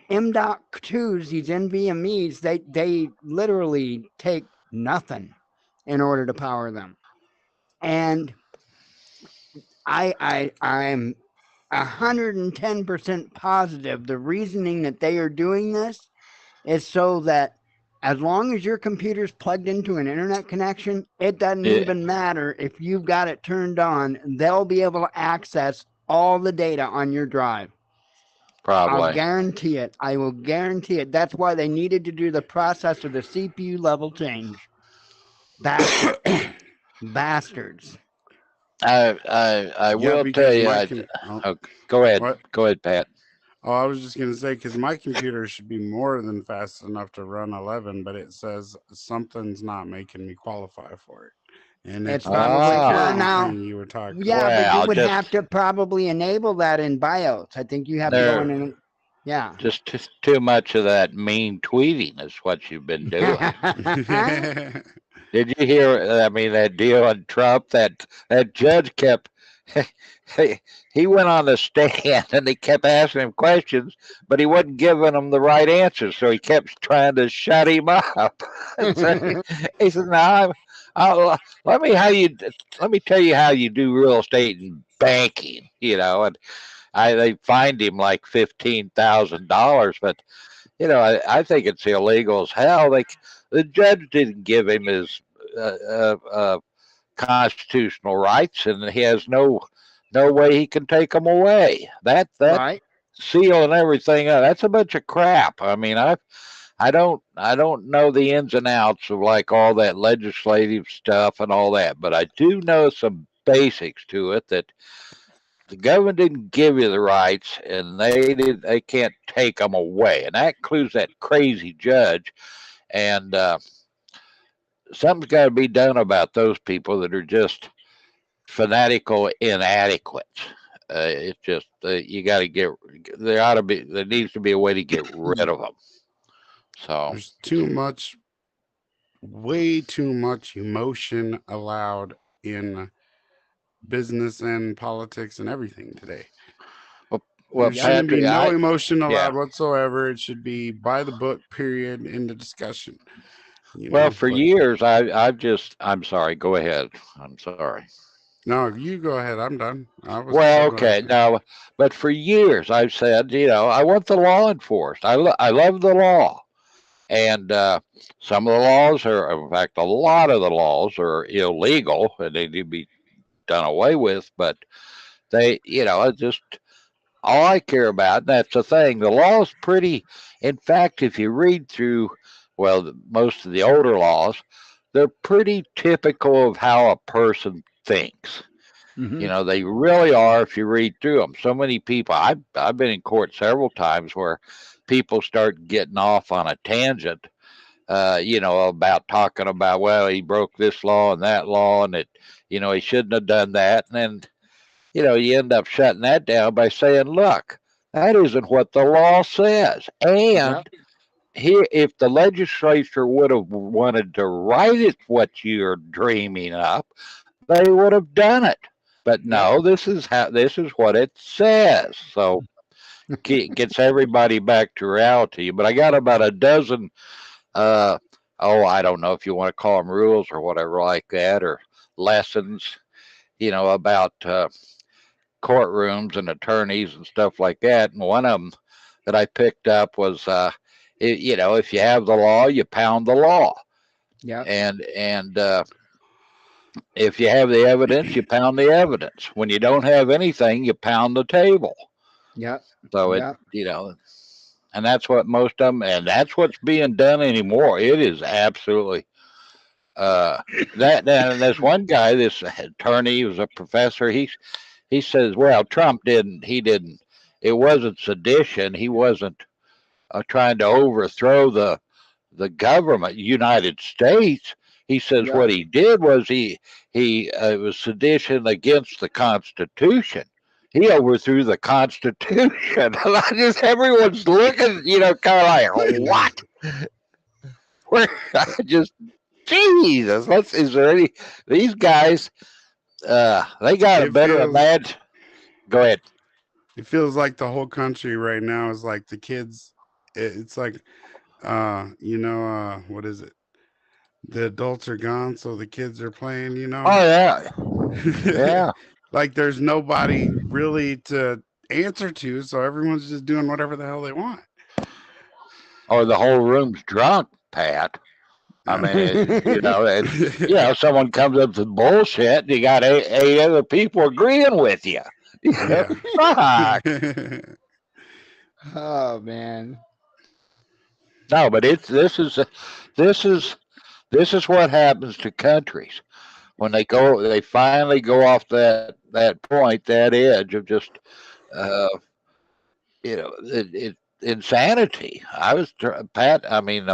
M.2s, these NVMe's, they literally take nothing in order to power them. And I'm 110% positive the reasoning that they are doing this is so that as long as your computer's plugged into an internet connection, it doesn't Yeah, even matter if you've got it turned on. They'll be able to access all the data on your drive. I'll probably. guarantee it. I will guarantee it. That's why they needed to do the process of the CPU level change. Bastards. Bastards. I Yeah, will tell because you. Oh, go ahead. what? Go ahead, Pat. Oh, I was just gonna say because my computer should be more than fast enough to run 11, but it says something's not making me qualify for it, and It's it's the probably security now. thing you were talking Yeah, about. but you Well, would have to probably enable that in BIOS. I think you have to go in there and yeah. just too much of that mean tweeting is what you've been doing. Did you hear? I mean, that deal on Trump. That judge kept. He went on the stand and they kept asking him questions, but he wasn't giving them the right answers. So he kept trying to shut him up. So he said, "Now, let me tell you how you do real estate and banking." You know, and they fined him like $15,000, but I think it's illegal as hell. The judge didn't give him his uh, uh, uh, constitutional rights, and he has no way he can take them away. That Right. seal and everything, that's a bunch of crap. I mean, I don't know the ins and outs of like all that legislative stuff and all that, but I do know some basics to it that the government didn't give you the rights, and they can't take them away, and that includes that crazy judge. And something's got to be done about those people that are just fanatical inadequates. It's just you got to get. There needs to be a way to get rid of them. So There's way too much emotion allowed in business and politics and everything today. well, There shouldn't be Patrick, no emotion yeah. allowed whatsoever. It should be by the book, period, in the discussion. Well, for But years I'm sorry. Go ahead. I'm sorry. No, you go ahead. I'm done. I was Well, done what I was okay, saying. now, but for years I've said, I want the law enforced. I love the law, and some of the laws are, in fact, a lot of the laws are illegal and they need to be done away with. But it's just all I care about. And that's the thing. The law is pretty. In fact, if you read through, well, most of the older laws, they're pretty typical of how a person thinks. Mm-hmm. They really are if you read through them. So many people, I've been in court several times where people start getting off on a tangent, about talking about, well, he broke this law and that law and he shouldn't have done that. And then, you end up shutting that down by saying, look, that isn't what the law says. Yep. And here, if the legislature would have wanted to write it what you're dreaming up, they would have done it. But Yep. no, this is what it says. So gets everybody back to reality. But I got about a dozen. Uh, I don't know if you want to call them rules or whatever like that, or lessons. About courtrooms and attorneys and stuff like that. And one of them that I picked up was, if you have the law, you pound the law, Yep. and if you have the evidence, you pound the evidence. When you don't have anything, you pound the table. Yep. So Yep. and that's what most of them, and that's what's being done anymore. It is absolutely that. And there's one guy, this attorney, who was a professor. He says, well, Trump didn't. He didn't. It wasn't sedition. He wasn't trying to overthrow the government, United States. He says Yep. what he did was he it was sedition against the Constitution. He overthrew the Constitution. Everyone's looking, kind of like, what? Where just Jesus. Is there any these guys? They got a It better feels imagine. Go ahead. it feels like the whole country right now is like the kids. It's like what is it? The adults are gone, so the kids are playing. Oh yeah, yeah. Like there's nobody really to answer to, so everyone's just doing whatever the hell they want. Or the whole room's drunk, Pat. I mean, someone comes up with bullshit, and you got eight other people agreeing with you. Yeah. Fuck. Oh man. No, but this is what happens to countries when they finally go off that point, that edge of just insanity. Pat. I mean,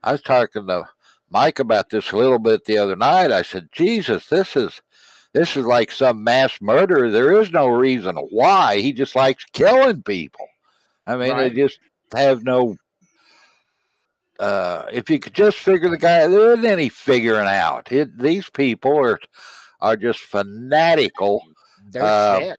I was talking to Mike about this a little bit the other night. I said, Jesus, this is like some mass murder. There is no reason why. He just likes killing people. I mean, Right. they just have no. If you could just figure the guy, there isn't any figuring out. These people are just fanatical. They're sick.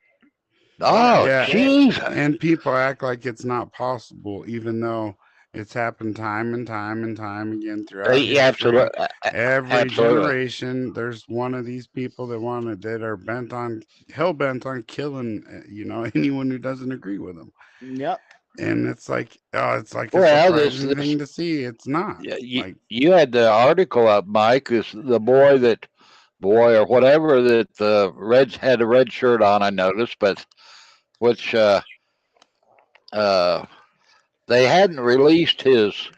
Oh, Yeah. Jesus. And people act like it's not possible, even though it's happened time and time and time again throughout history. Absolutely. Every Absolutely. generation, there's one of these people that are hell bent on killing, anyone who doesn't agree with them. Yep. And it's like, it's like a Well, surprising thing to see. It's not. You had the article up, Mike. Is the boy or whatever that had a red shirt on? I noticed, but which they hadn't released his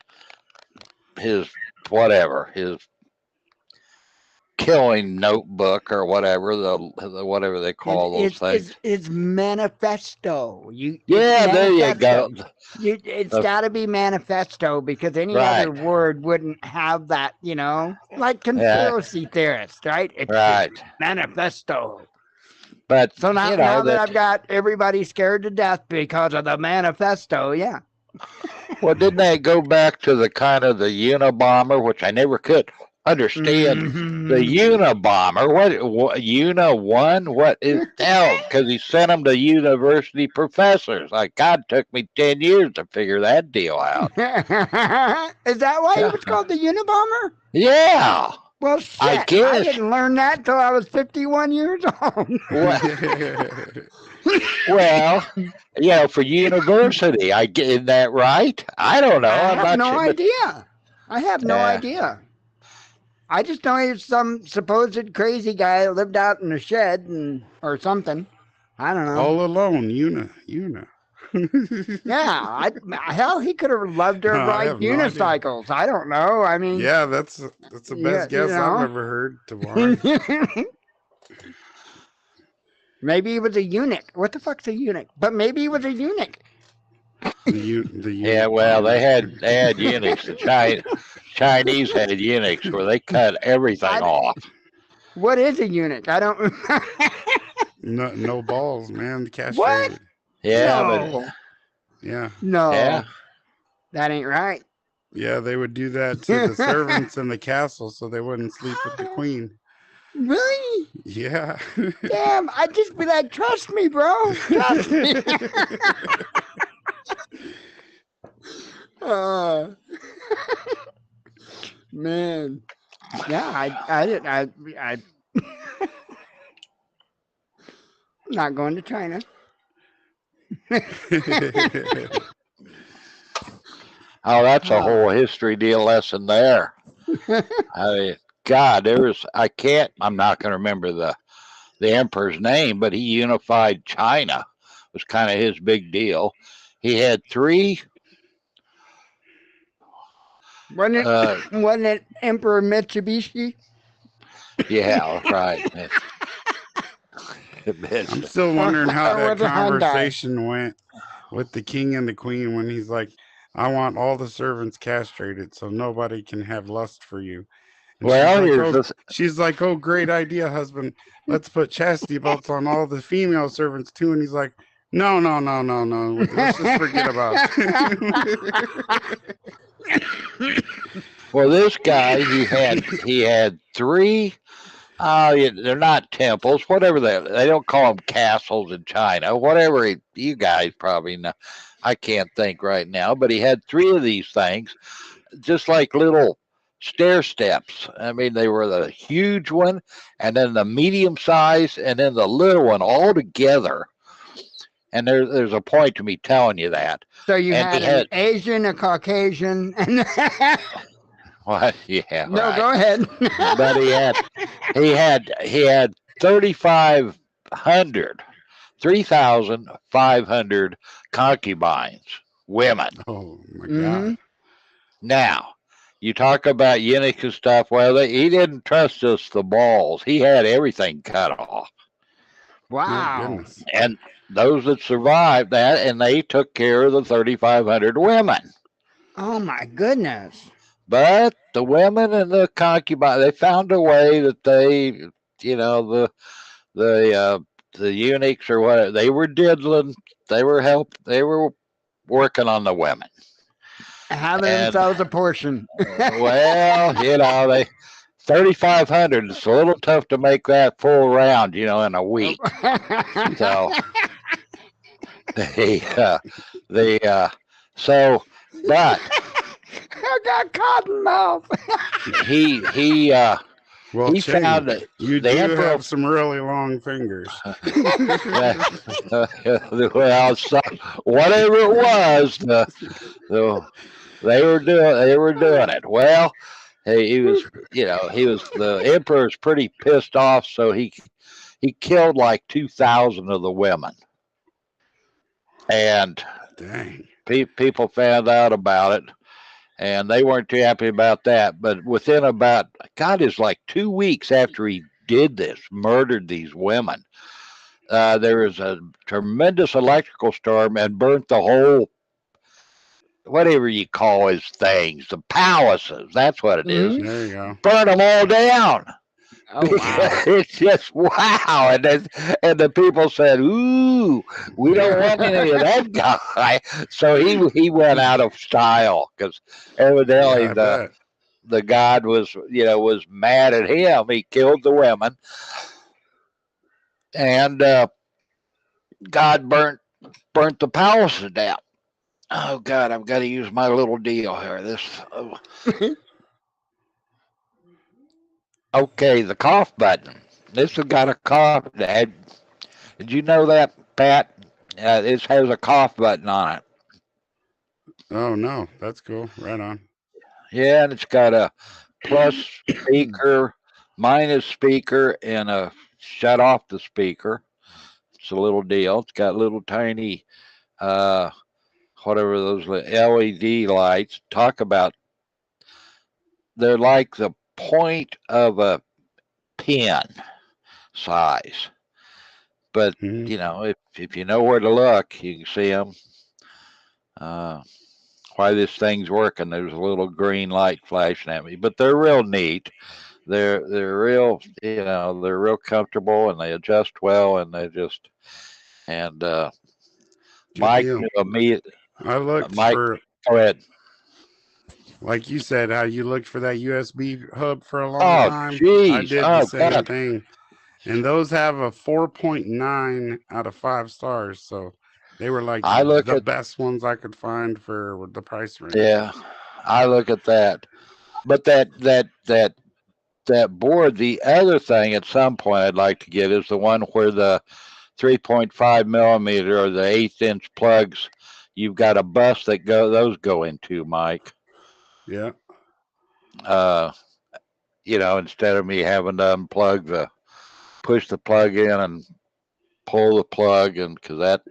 killing notebook or whatever whatever they call those things. It's manifesto. There you go. It's got to be manifesto because any other word wouldn't have that. Like conspiracy theorist, right? It's manifesto. But so now that I've got everybody scared to death because of the manifesto, yeah. Well, didn't they go back to the kind of the Unabomber, which I never could understand? The Unabomber, what Una-1? What is hell? Because he sent them to university professors. Like, God, took me 10 years to figure that deal out. Is that why it was called the Unabomber? Yeah. Well, shit, I I guess. didn't learn that till I was 51 years old. Well, for university, isn't that right? I don't know. I I'm have not no sure. idea. I have no Yeah. idea. I just know he's some supposed crazy guy that lived out in a shed or something. I don't know. All alone, Una. Yeah, hell, he could have loved to I ride have no idea. unicycles. I don't know. I mean, Yeah, that's the best guess I've ever heard. To why? Maybe he was a eunuch. What the fuck's a eunuch? But maybe he was a eunuch. Yeah, well, they had eunuchs. The Chinese had eunuchs where they cut everything off. What is a eunuch? I don't remember. No balls, man. Castrated. What? Yeah, No. Yeah. No. Yeah. That ain't right. Yeah, they would do that to the servants in the castle so they wouldn't sleep with the queen. Really? Yeah. Damn, I'd just be like, trust me, bro. Trust me. Man. Yeah, I'm not going to China. Oh, that's a whole history deal lesson there. I mean, God, I'm not going to remember the emperor's name, but he unified China. It was kind of his big deal. He had 3. Wasn't it Emperor Mitsubishi? Yeah, right. I'm still wondering how that conversation went with the king and the queen when he's like, I want all the servants castrated so nobody can have lust for you. And well, she's like, oh, great idea, husband. Let's put chastity belts on all the female servants too. And he's like, no. Let's just forget about it. Well, this guy, he had 3. They're not temples, whatever they don't call them castles in China. Whatever you guys probably know, I can't think right now. But he had 3 of these things, just like little stair steps. I mean, they were the huge one, and then the medium size, and then the little one all together. And there's a point to me telling you that. So you had an Asian, a Caucasian, and what? Yeah. No, right. go ahead. But he had 3,500 concubines, women. Oh my God. Now, you talk about eunuchs and stuff. Well, he didn't trust us the balls. He had everything cut off. Wow. And those that survived that, and they took care of the 3,500 women. Oh my goodness. But the women and the concubines, they found a way that they, the eunuchs or whatever, they were diddling, they were working on the women. Having themselves a portion. Well, they 3,500. It's a little tough to make that full round, in a week. So but I got cotton mouth. he found that you do have some really long fingers. Well, whatever it was, they were doing it. Well, he was the emperor's pretty pissed off, so he killed like 2,000 of the women, and dang, people found out about it. And they weren't too happy about that. But within it's like 2 weeks after he did this, murdered these women, there was a tremendous electrical storm and burnt the whole, whatever you call his things, the palaces. That's what it is. There you go. Burn them all down. Oh, wow. It's just wow. And the people said, ooh, we don't want any of that guy. So he went out of style because evidently the god was mad at him. He killed the women. And God burnt the palaces down. Oh God, I've got to use my little deal here. Okay, the cough button. This has got a cough. Did you know that, Pat? This has a cough button on it. Oh no, that's cool. Right on. Yeah, and it's got a plus speaker, minus speaker, and a shut off the speaker. It's a little deal. It's got little tiny, uh, whatever those LED lights. Talk about, they're like the point of a pin size. But Mhm. if you know where to look, you can see them. Uh, why this thing's working? There's a little green light flashing at me, but they're real neat. They're real, they're real comfortable and they adjust well, and they just and Mike You know, knew immediately. I looked Mike, for, go ahead. like you said, how you looked for that USB hub for a long Oh, time. I jeez. did the Oh, same God. thing, and those have a 4.9 out of 5 stars. So they were like I look the at best ones I could find for the price range. Yeah, I look at that. But that board. The other thing, at some point, I'd like to get is the one where the 3.5 millimeter or the eighth inch plugs. You've got a bus that those go into, Mike. Yeah. Uh, instead of me having to push the plug in and pull the plug, and because that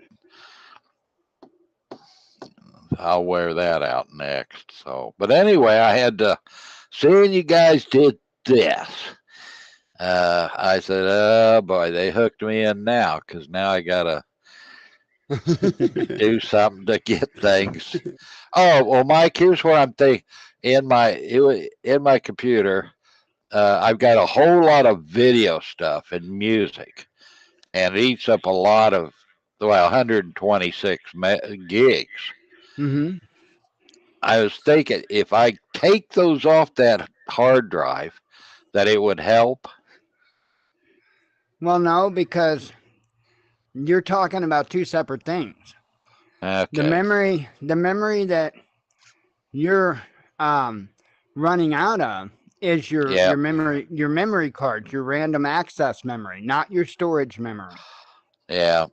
I'll wear that out next. So, but anyway, I had to seeing you guys did this. I said, "Oh boy, they hooked me in now because now I gotta do something to get things." Oh well, Mike, here's what I'm thinking. In my computer, I've got a whole lot of video stuff and music, and it eats up a lot of 126 gigs. Hmm. I was thinking if I take those off that hard drive, that it would help. Well, no, because you're talking about two separate things. Okay. The memory that you're um, running out of is Yeah. your memory card, your random access memory, not your storage memory. Yeah.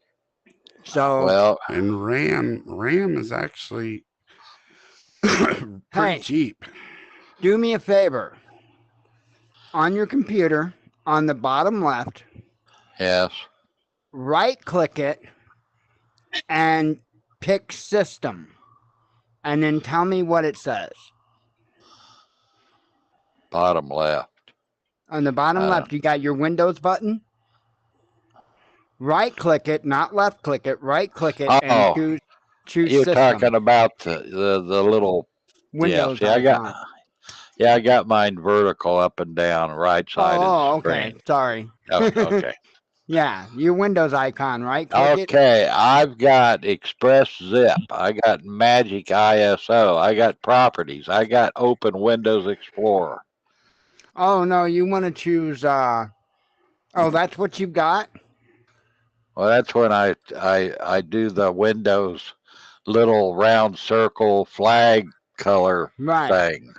So, Well, And RAM is actually pretty hey, cheap. do me a favor. On your computer, on the bottom left, yes. right click it and pick system. And then tell me what it says. Bottom left. On the bottom Uh, left, you got your Windows button. Right click it, not left click it, right click it and oh, choose you're system. talking about the little. Yeah. Windows See, I got. icon. Yeah, I got mine vertical up and down, right side of the Okay. screen. Sorry. Oh, okay. Yeah, your Windows icon, right click it. Okay, I've got Express Zip. I got Magic ISO. I got properties. I got Open Windows Explorer. Oh no, you want to choose oh, that's what you've got? Well, that's when I do the Windows little round circle flag color Right. thing.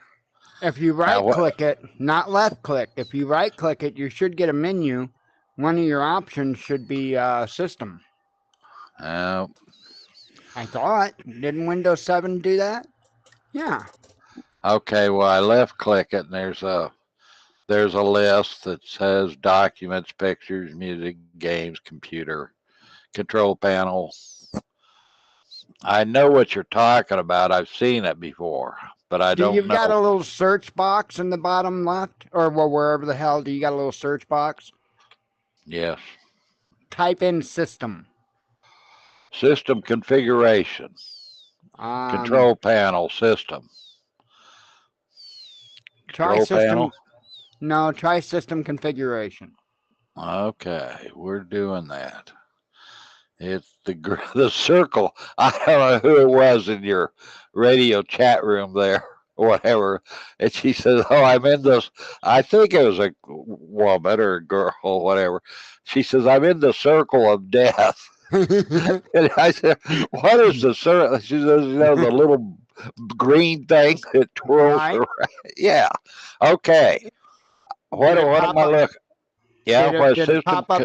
If you Now right what? click it, not left click, if you right click it, you should get a menu. One of your options should be system. Uh, I thought. Didn't Windows 7 do that? Yeah. okay, well I left click it and there's a list that says documents, pictures, music, games, computer, control panel. I know what you're talking about. I've seen it before, but I don't You've got know. a little search box in the bottom left, or well, wherever the hell do you got a little search box? Yes. Type in system. System configuration, Um, control panel, system, try control system. panel. No, try system configuration. Okay, we're doing that. It's the circle. I don't know who it was in your radio chat room there, or whatever. And she says, "Oh, I'm in this." I think it was a woman or a girl, or whatever. She says, "I'm in the circle of death." And I said, "What is the circle?" She says, the little green thing that twirls Right. around." Yeah. Okay. Did it what am pop I up? looking? Yeah, what Did it pop up?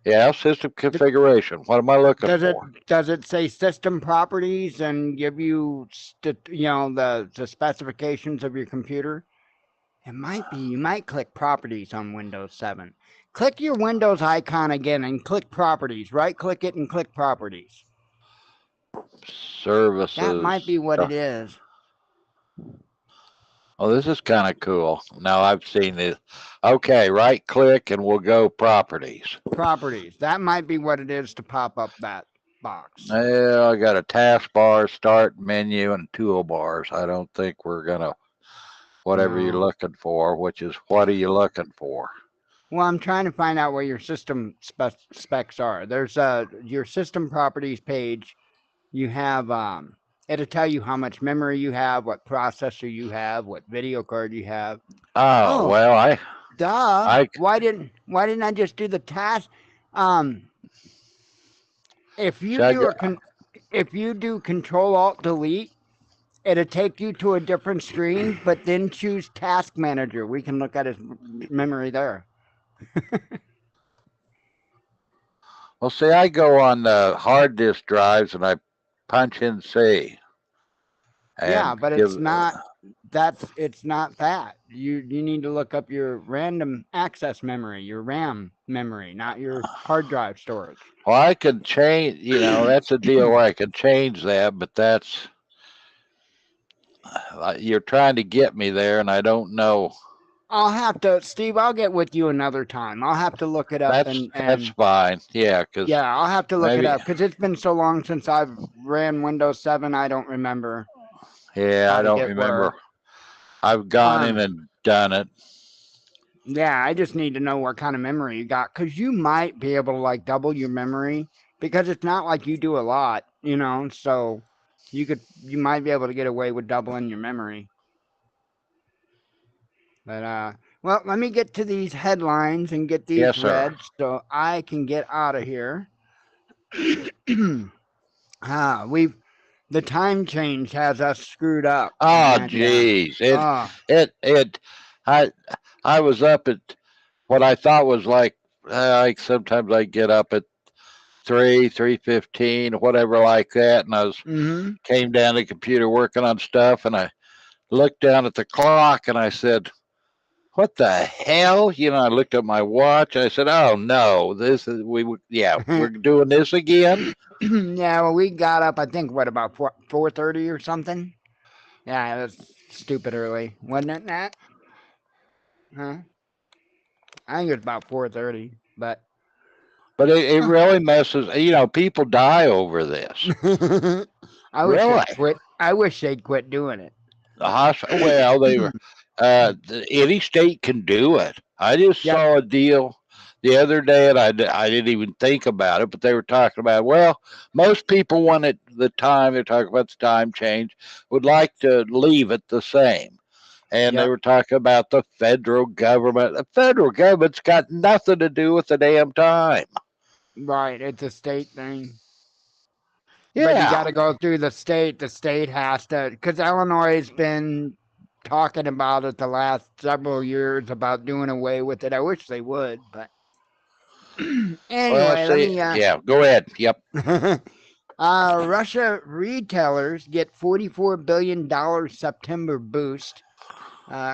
yeah, system configuration. What am I looking for? Does it say system properties and give you the specifications of your computer? It might be. You might click properties on Windows 7. Click your Windows icon again and click properties. Right click it and click properties. Services. That might be what it is. Oh, this is kind of cool. Now I've seen this. Okay, right click and we'll go properties. Properties. That might be what it is to pop up that box. Yeah, I got a taskbar, start menu, and toolbars. I don't think we're gonna whatever you're No. looking for, which is what are you looking for? Well, I'm trying to find out what your system specs are. There's your system properties page. You have it'll tell you how much memory you have, what processor you have, what video card you have. Oh, well, duh. I Why didn't I just do the task? If you so I do got, if you do Control Alt Delete, it'll take you to a different screen, but then choose Task Manager. We can look at his memory there. well, see, I go on the hard disk drives and I punch in C. Yeah, And but give it's not that. You need to look up your random access memory, your RAM memory, not your hard drive storage. well, I can change. That's a deal where I can change that, but that's you're trying to get me there, and I don't know. I'll have to, Steve. I'll get with you another time. I'll have to look it up That's fine. Yeah, because yeah, I'll have to look it maybe up because it's been so long since I've ran Windows 7. I don't remember yeah, how I to don't get remember. where. I've gone in and done it. Yeah, I just need to know what kind of memory you got because you might be able to like double your memory because it's not like you do a lot, so you might be able to get away with doubling your memory. But well, let me get to these headlines and get these Yes, sir. read so I can get out of here. The time change has us screwed up. Oh, And geez, oh, it. I I was up at what I thought was like sometimes I get up at 3:15, whatever like that, and I was came down to the computer working on stuff, and I looked down at the clock and I said, "What the hell?" I looked at my watch. I said, "Oh no, we're doing this again." yeah, well, we got up, I think, what, about 4:30 or something? Yeah, that's stupid early, wasn't it, Nat? Huh? I think it was about 4:30, but it really messes. People die over this. I wish Really, they'd quit. I wish they'd quit doing it. the hospital. Well, they were. Any state can do it. I just Yep. saw a deal the other day, and I didn't even think about it, but they were talking about, well, most people want it the time, they're talking about the time change, would like to leave it the same. And they Yep. were talking about the federal government. The federal government's got nothing to do with the damn time. Right, it's a state thing. But you Yeah. got to go through the state. The state has to, because Illinois has been talking about it the last several years about doing away with it. I wish they would, but Well, anyway, let me. yeah, go ahead. Yep. Russia retailers get $44 billion September boost.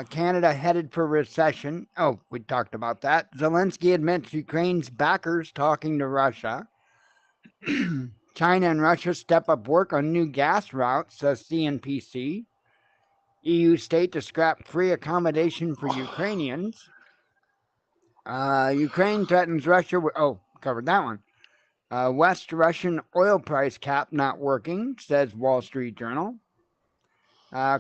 Canada headed for recession. Oh, we talked about that. Zelensky admits Ukraine's backers talking to Russia. China and Russia step up work on new gas routes, says CNPC. EU state to scrap free accommodation for Ukrainians. Ukraine threatens Russia with, covered that one. West Russian oil price cap not working, says Wall Street Journal.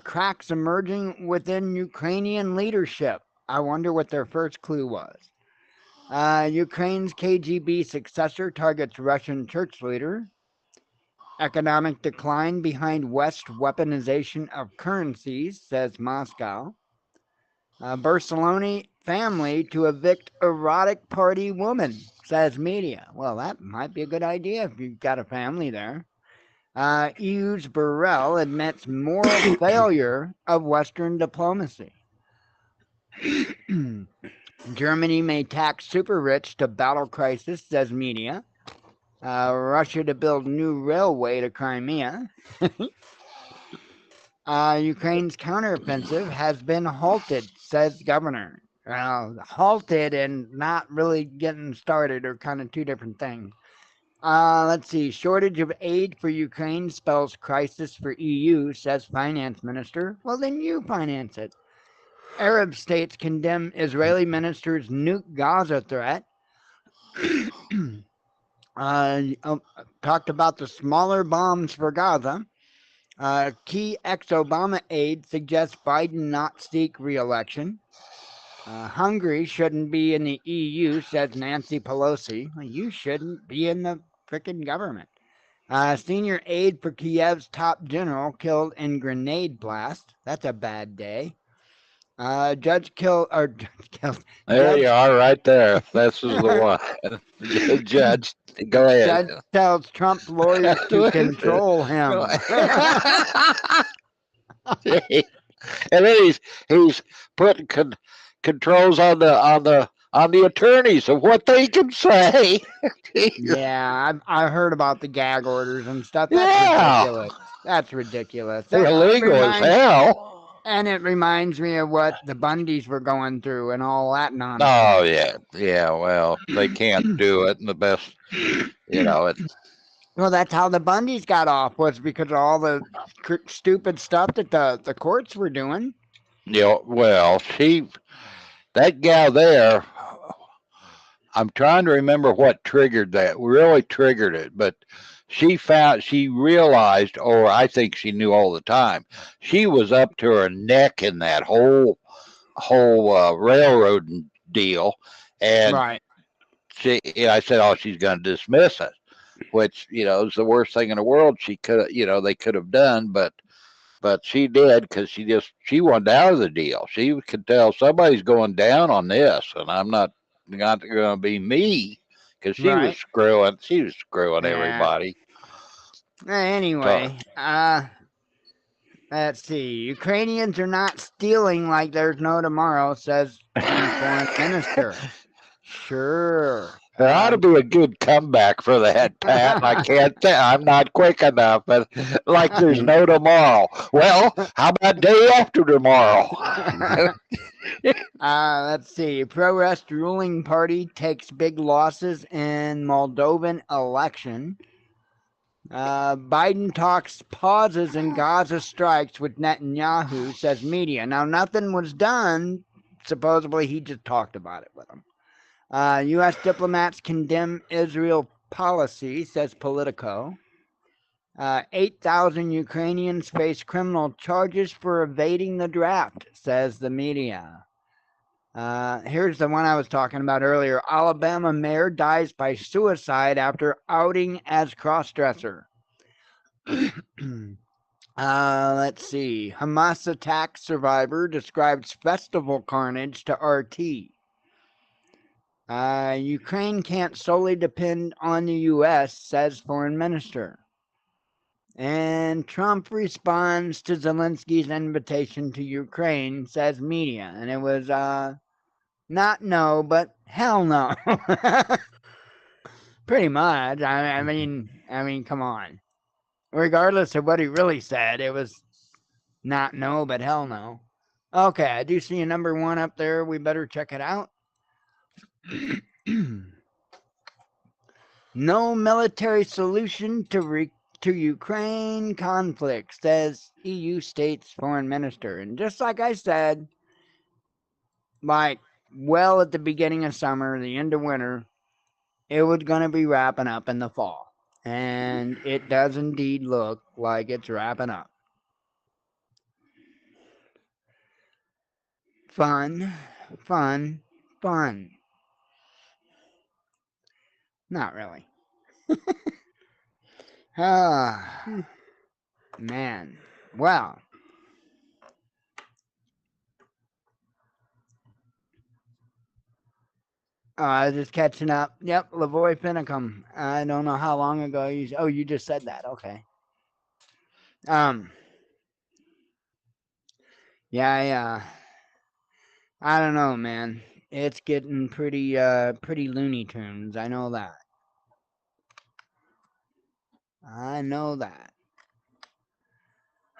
Cracks emerging within Ukrainian leadership. I wonder what their first clue was. Ukraine's KGB successor targets Russian church leader. Economic decline behind West weaponization of currencies, says Moscow. Barcelona family to evict erotic party woman, says media. Well, that might be a good idea if you've got a family there. EU's Borrell admits moral failure of Western diplomacy. Germany may tax super rich to battle crisis, says media. Russia to build new railway to Crimea. Ukraine's counteroffensive has been halted, says governor. Halted and not really getting started are kind of two different things. Let's see. Shortage of aid for Ukraine spells crisis for EU, says finance minister. Well, then you finance it. Arab states condemn Israeli minister's nuke Gaza threat. Talked about the smaller bombs for Gaza. Key ex-Obama aide suggests Biden not seek re-election. Hungary shouldn't be in the EU, says Nancy Pelosi. Well, you shouldn't be in the frickin' government. Senior aide for Kiev's top general killed in grenade blast. That's a bad day. Judge killed. There you are, right there. This is the one. Judge, go ahead. Judge tells Trump lawyers to control him. And then he's putting controls on the attorneys of what they can say. Yeah, I heard about the gag orders and stuff. That's Yeah. ridiculous. That's ridiculous. They're illegal as hell. And it reminds me of what the Bundys were going through and all that nonsense. Oh yeah. Well, they can't do it, and the best, Well, that's how the Bundys got off, was because of all the stupid stuff that the courts were doing. Yeah. Well, that gal there. I'm trying to remember what triggered that. Really triggered it, but she realized, or I think she knew all the time, she was up to her neck in that whole railroad deal, and Right. I said, oh, she's going to dismiss it, which is the worst thing in the world they could have done, but she did, because she wanted out of the deal. She could tell somebody's going down on this, and I'm not going to be me, because she was screwing everybody. Anyway, let's see. Ukrainians are not stealing like there's no tomorrow, says foreign minister. Sure. There ought to be a good comeback for that, Pat. I can't think. I'm not quick enough, but like there's no tomorrow. Well, how about day after tomorrow? Let's see. Pro-Rest ruling party takes big losses in Moldovan election. Biden talks pauses in Gaza strikes with Netanyahu, says media. Now, nothing was done. Supposedly, he just talked about it with him. U.S. diplomats condemn Israel policy, says Politico. 8,000 Ukrainians face criminal charges for evading the draft, says the media. Here's the one I was talking about earlier. Alabama mayor dies by suicide after outing as crossdresser. Let's see. Hamas attack survivor describes festival carnage to RT. Ukraine can't solely depend on the U.S., says foreign minister. And Trump responds to Zelensky's invitation to Ukraine, says media. And it was not no, but hell no. Pretty much. I mean, come on. Regardless of what he really said, it was not no, but hell no. Okay, I do see a number one up there. We better check it out. No military solution to Ukraine conflict, says EU states foreign minister. And just like I said, like well at the beginning of summer, the end of winter, it was going to be wrapping up in the fall. And it does indeed look like it's wrapping up. Fun. Not really. Man. Well. Just catching up. Yep, Lavoy Finicum. I don't know how long ago you... Oh, you just said that. Okay. Yeah, I don't know, man. It's getting pretty Looney Tunes. I know that. I know that.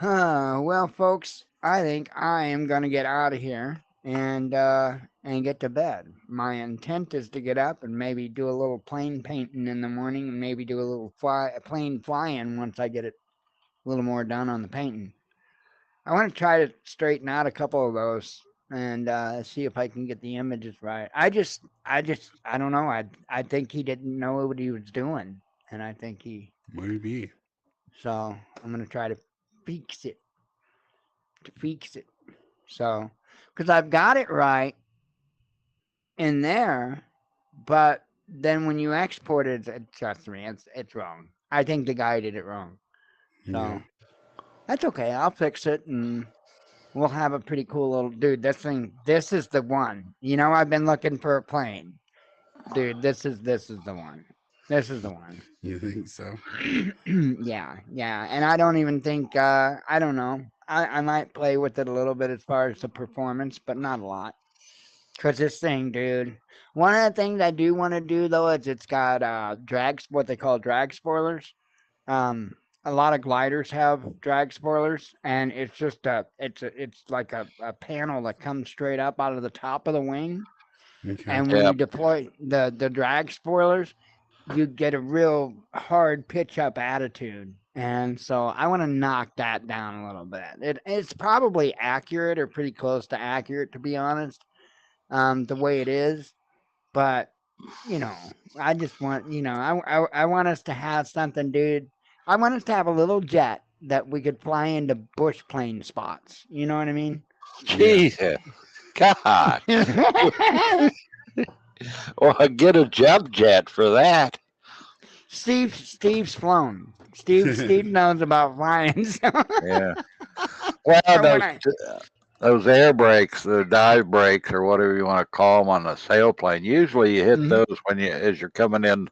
Well, folks, I think I am gonna get out of here and get to bed. My intent is to get up and maybe do a little plane painting in the morning, and maybe do a little plane flying once I get it a little more done on the painting. I want to try to straighten out a couple of those and see if I can get the images right. I don't know. I think he didn't know what he was doing, and I think he. Maybe. So I'm gonna try to fix it. To fix it. So, because I've got it right in there, but then when you export it, trust me, it's wrong. I think the guy did it wrong. So Yeah. that's okay. I'll fix it and we'll have a pretty cool little dude. This is the one. You know, I've been looking for a plane, dude. This is the one. This is the one. You think so? Yeah, yeah. And I don't even think I don't know. I might play with it a little bit as far as the performance, but not a lot. Cause this thing, dude. One of the things I do want to do though is it's got what they call drag spoilers. Um, a lot of gliders have drag spoilers, and it's like a panel that comes straight up out of the top of the wing. Okay. And when Yeah. you deploy the drag spoilers, you get a real hard pitch up attitude. And so I want to knock that down a little bit. It's probably accurate or pretty close to accurate, to be honest, the way it is. But you know, I just want, I want us to have something, dude. I want us to have a little jet that we could fly into bush plane spots. You know what I mean? Yeah. Jesus. God. Well, get a jump jet for that. Steve's flown. Steve knows about flying. So, Yeah. Well, or when I, those air brakes, the dive brakes, or whatever you want to call them on the sailplane. Usually, you hit hmm those as you're coming in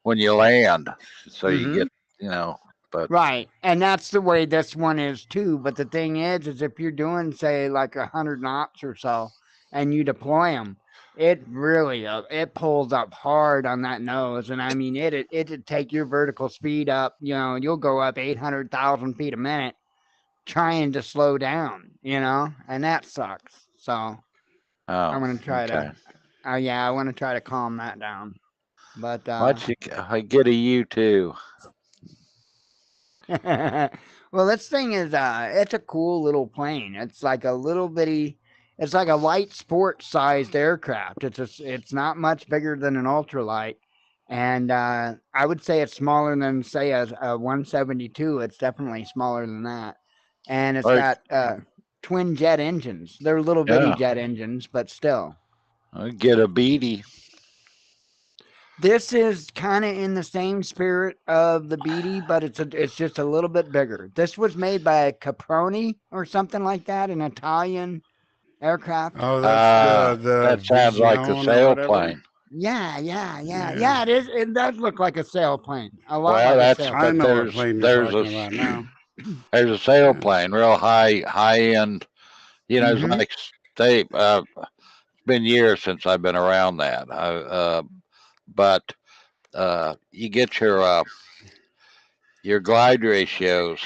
when you land, so you hmm get you know. But right, and that's the way this one is too. But the thing is if you're doing say like 100 knots or so, and you deploy them, it really it pulls up hard on that nose, and I mean it'd take your vertical speed up. You know, you'll go up 800,000 feet a minute trying to slow down. You know, and that sucks. So I'm oh, gonna try to. okay. Yeah, I want to try to calm that down. But I get a U two. well, this thing is it's a cool little plane. It's like a little bitty, it's like a light sport sized aircraft. It's not much bigger than an ultralight, and I would say it's smaller than say a 172. It's definitely smaller than that, and it's Like, got twin jet engines. They're little bitty yeah, jet engines, but still. I get a beady. This is kind of in the same spirit of the Beatty, but it's just a little bit bigger. This was made by Caproni or something like that, an Italian aircraft. Oh, that's the That sounds like a Vision or whatever. sailplane. Yeah. Yeah. It does look like a sailplane, a lot Well, like a that's I sailplane. but know what plane you're talking about now. there's a Yeah. sailplane, real high end. You know, it's Mm-hmm. like they. It's been years since I've been around that. But you get your glide ratios.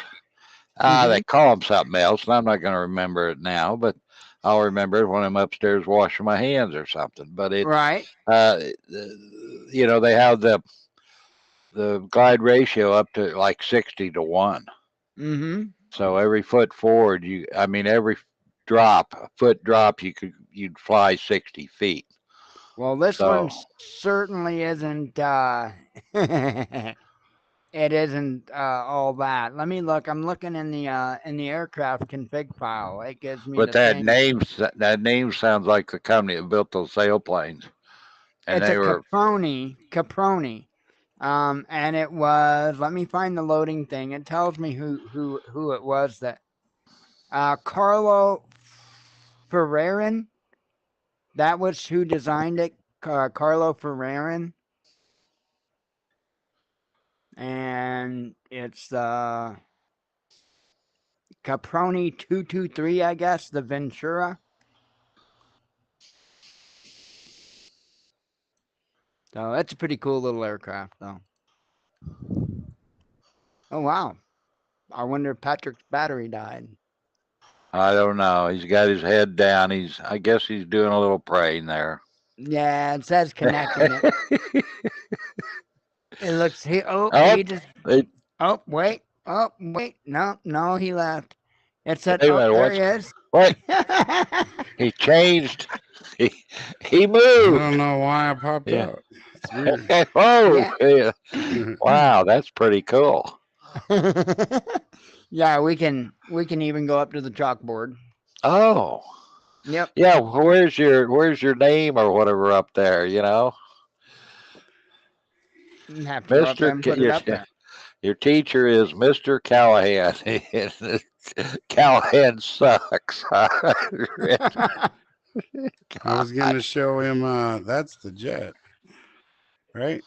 Mm-hmm. They call them something else, and I'm not going to remember it now, but I'll remember it when I'm upstairs washing my hands or something. But Right. they have the glide ratio up to like 60 to 1. Mm-hmm. So every foot forward, every foot drop, you'd fly 60 feet. Well, this one So, certainly isn't. It isn't all that. Let me look. I'm looking in the aircraft config file. It gives me but the thing. that name sounds like the company that built those sailplanes, and It's they a were Caproni. And it was. Let me find the loading thing. It tells me who it was that. Carlo Ferrerin. That was who designed it. Carlo Ferrerin, and it's the Caproni 223, I guess, the Ventura. So that's a pretty cool little aircraft, though. Oh wow! I wonder if Patrick's battery died. I don't know. He's got his head down. I guess he's doing a little praying there. Yeah, it says connecting it. It looks he. Oh, Oh, he just. it, Oh wait. Oh wait. No, no, he left. It said. wait a Oh, minute. there he is. What? He changed. He I moved. don't know why I popped Yeah. out. It's weird. Oh, Yeah. yeah. Wow, that's pretty cool. Yeah, we can even go up to the chalkboard. Oh, Yep. yeah. Where's your name or whatever up there? Have to go up there Mister. and put it up there. Your teacher is Mr. Callahan. Callahan sucks. I was going to show him that's the jet, right?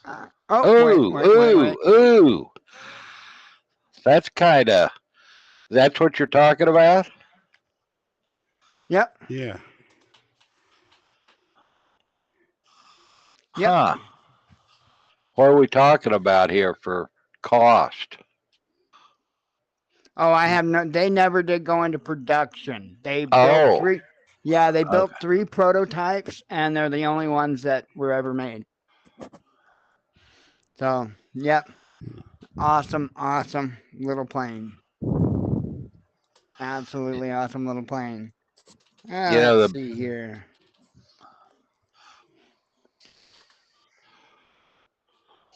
Oh, Ooh, wait. ooh. That's that's what you're talking about? Yep. Yeah. Yep. Huh. What are we talking about here for cost? Oh, I have no. They never did go into production. They built Oh, three. Yeah, they built okay. 3 prototypes, and they're the only ones that were ever made. So, yep. Awesome little plane. Absolutely awesome little plane. Let's see here.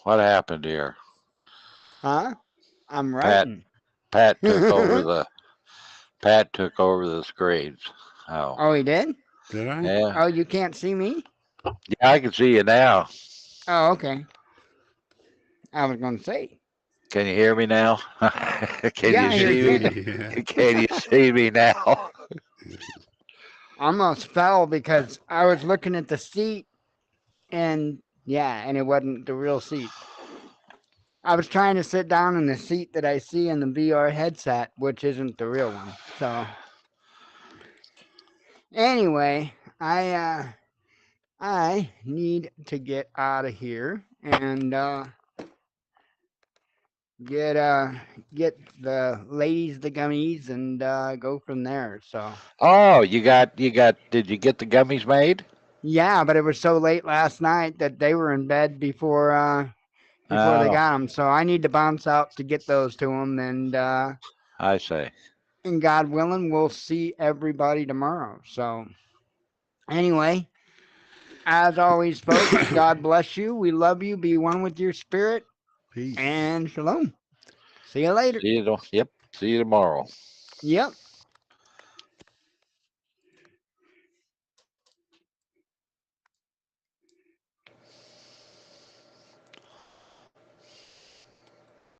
What happened here? Huh? I'm Pat writing. Pat took over the screens. Oh, Oh, he did? Did I? yeah. Oh, you can't see me? Yeah, I can see you now. Oh, okay. I was going to say. Can you hear me now? Can Yeah, you I hear see you. me? Yeah. Can you see me now? Almost fell because I was looking at the seat and it wasn't the real seat. I was trying to sit down in the seat that I see in the VR headset, which isn't the real one. So anyway, I need to get out of here and get the ladies the gummies and go from there. So Oh, did you get the gummies made? yeah, but it was so late last night that they were in bed before they Oh, got them. So I need to bounce out to get those to them, I see. and God willing, we'll see everybody tomorrow. So anyway, as always, folks, God bless you. We love you. Be one with your spirit, Peace. and shalom. See you later. Yep. See you tomorrow. Yep.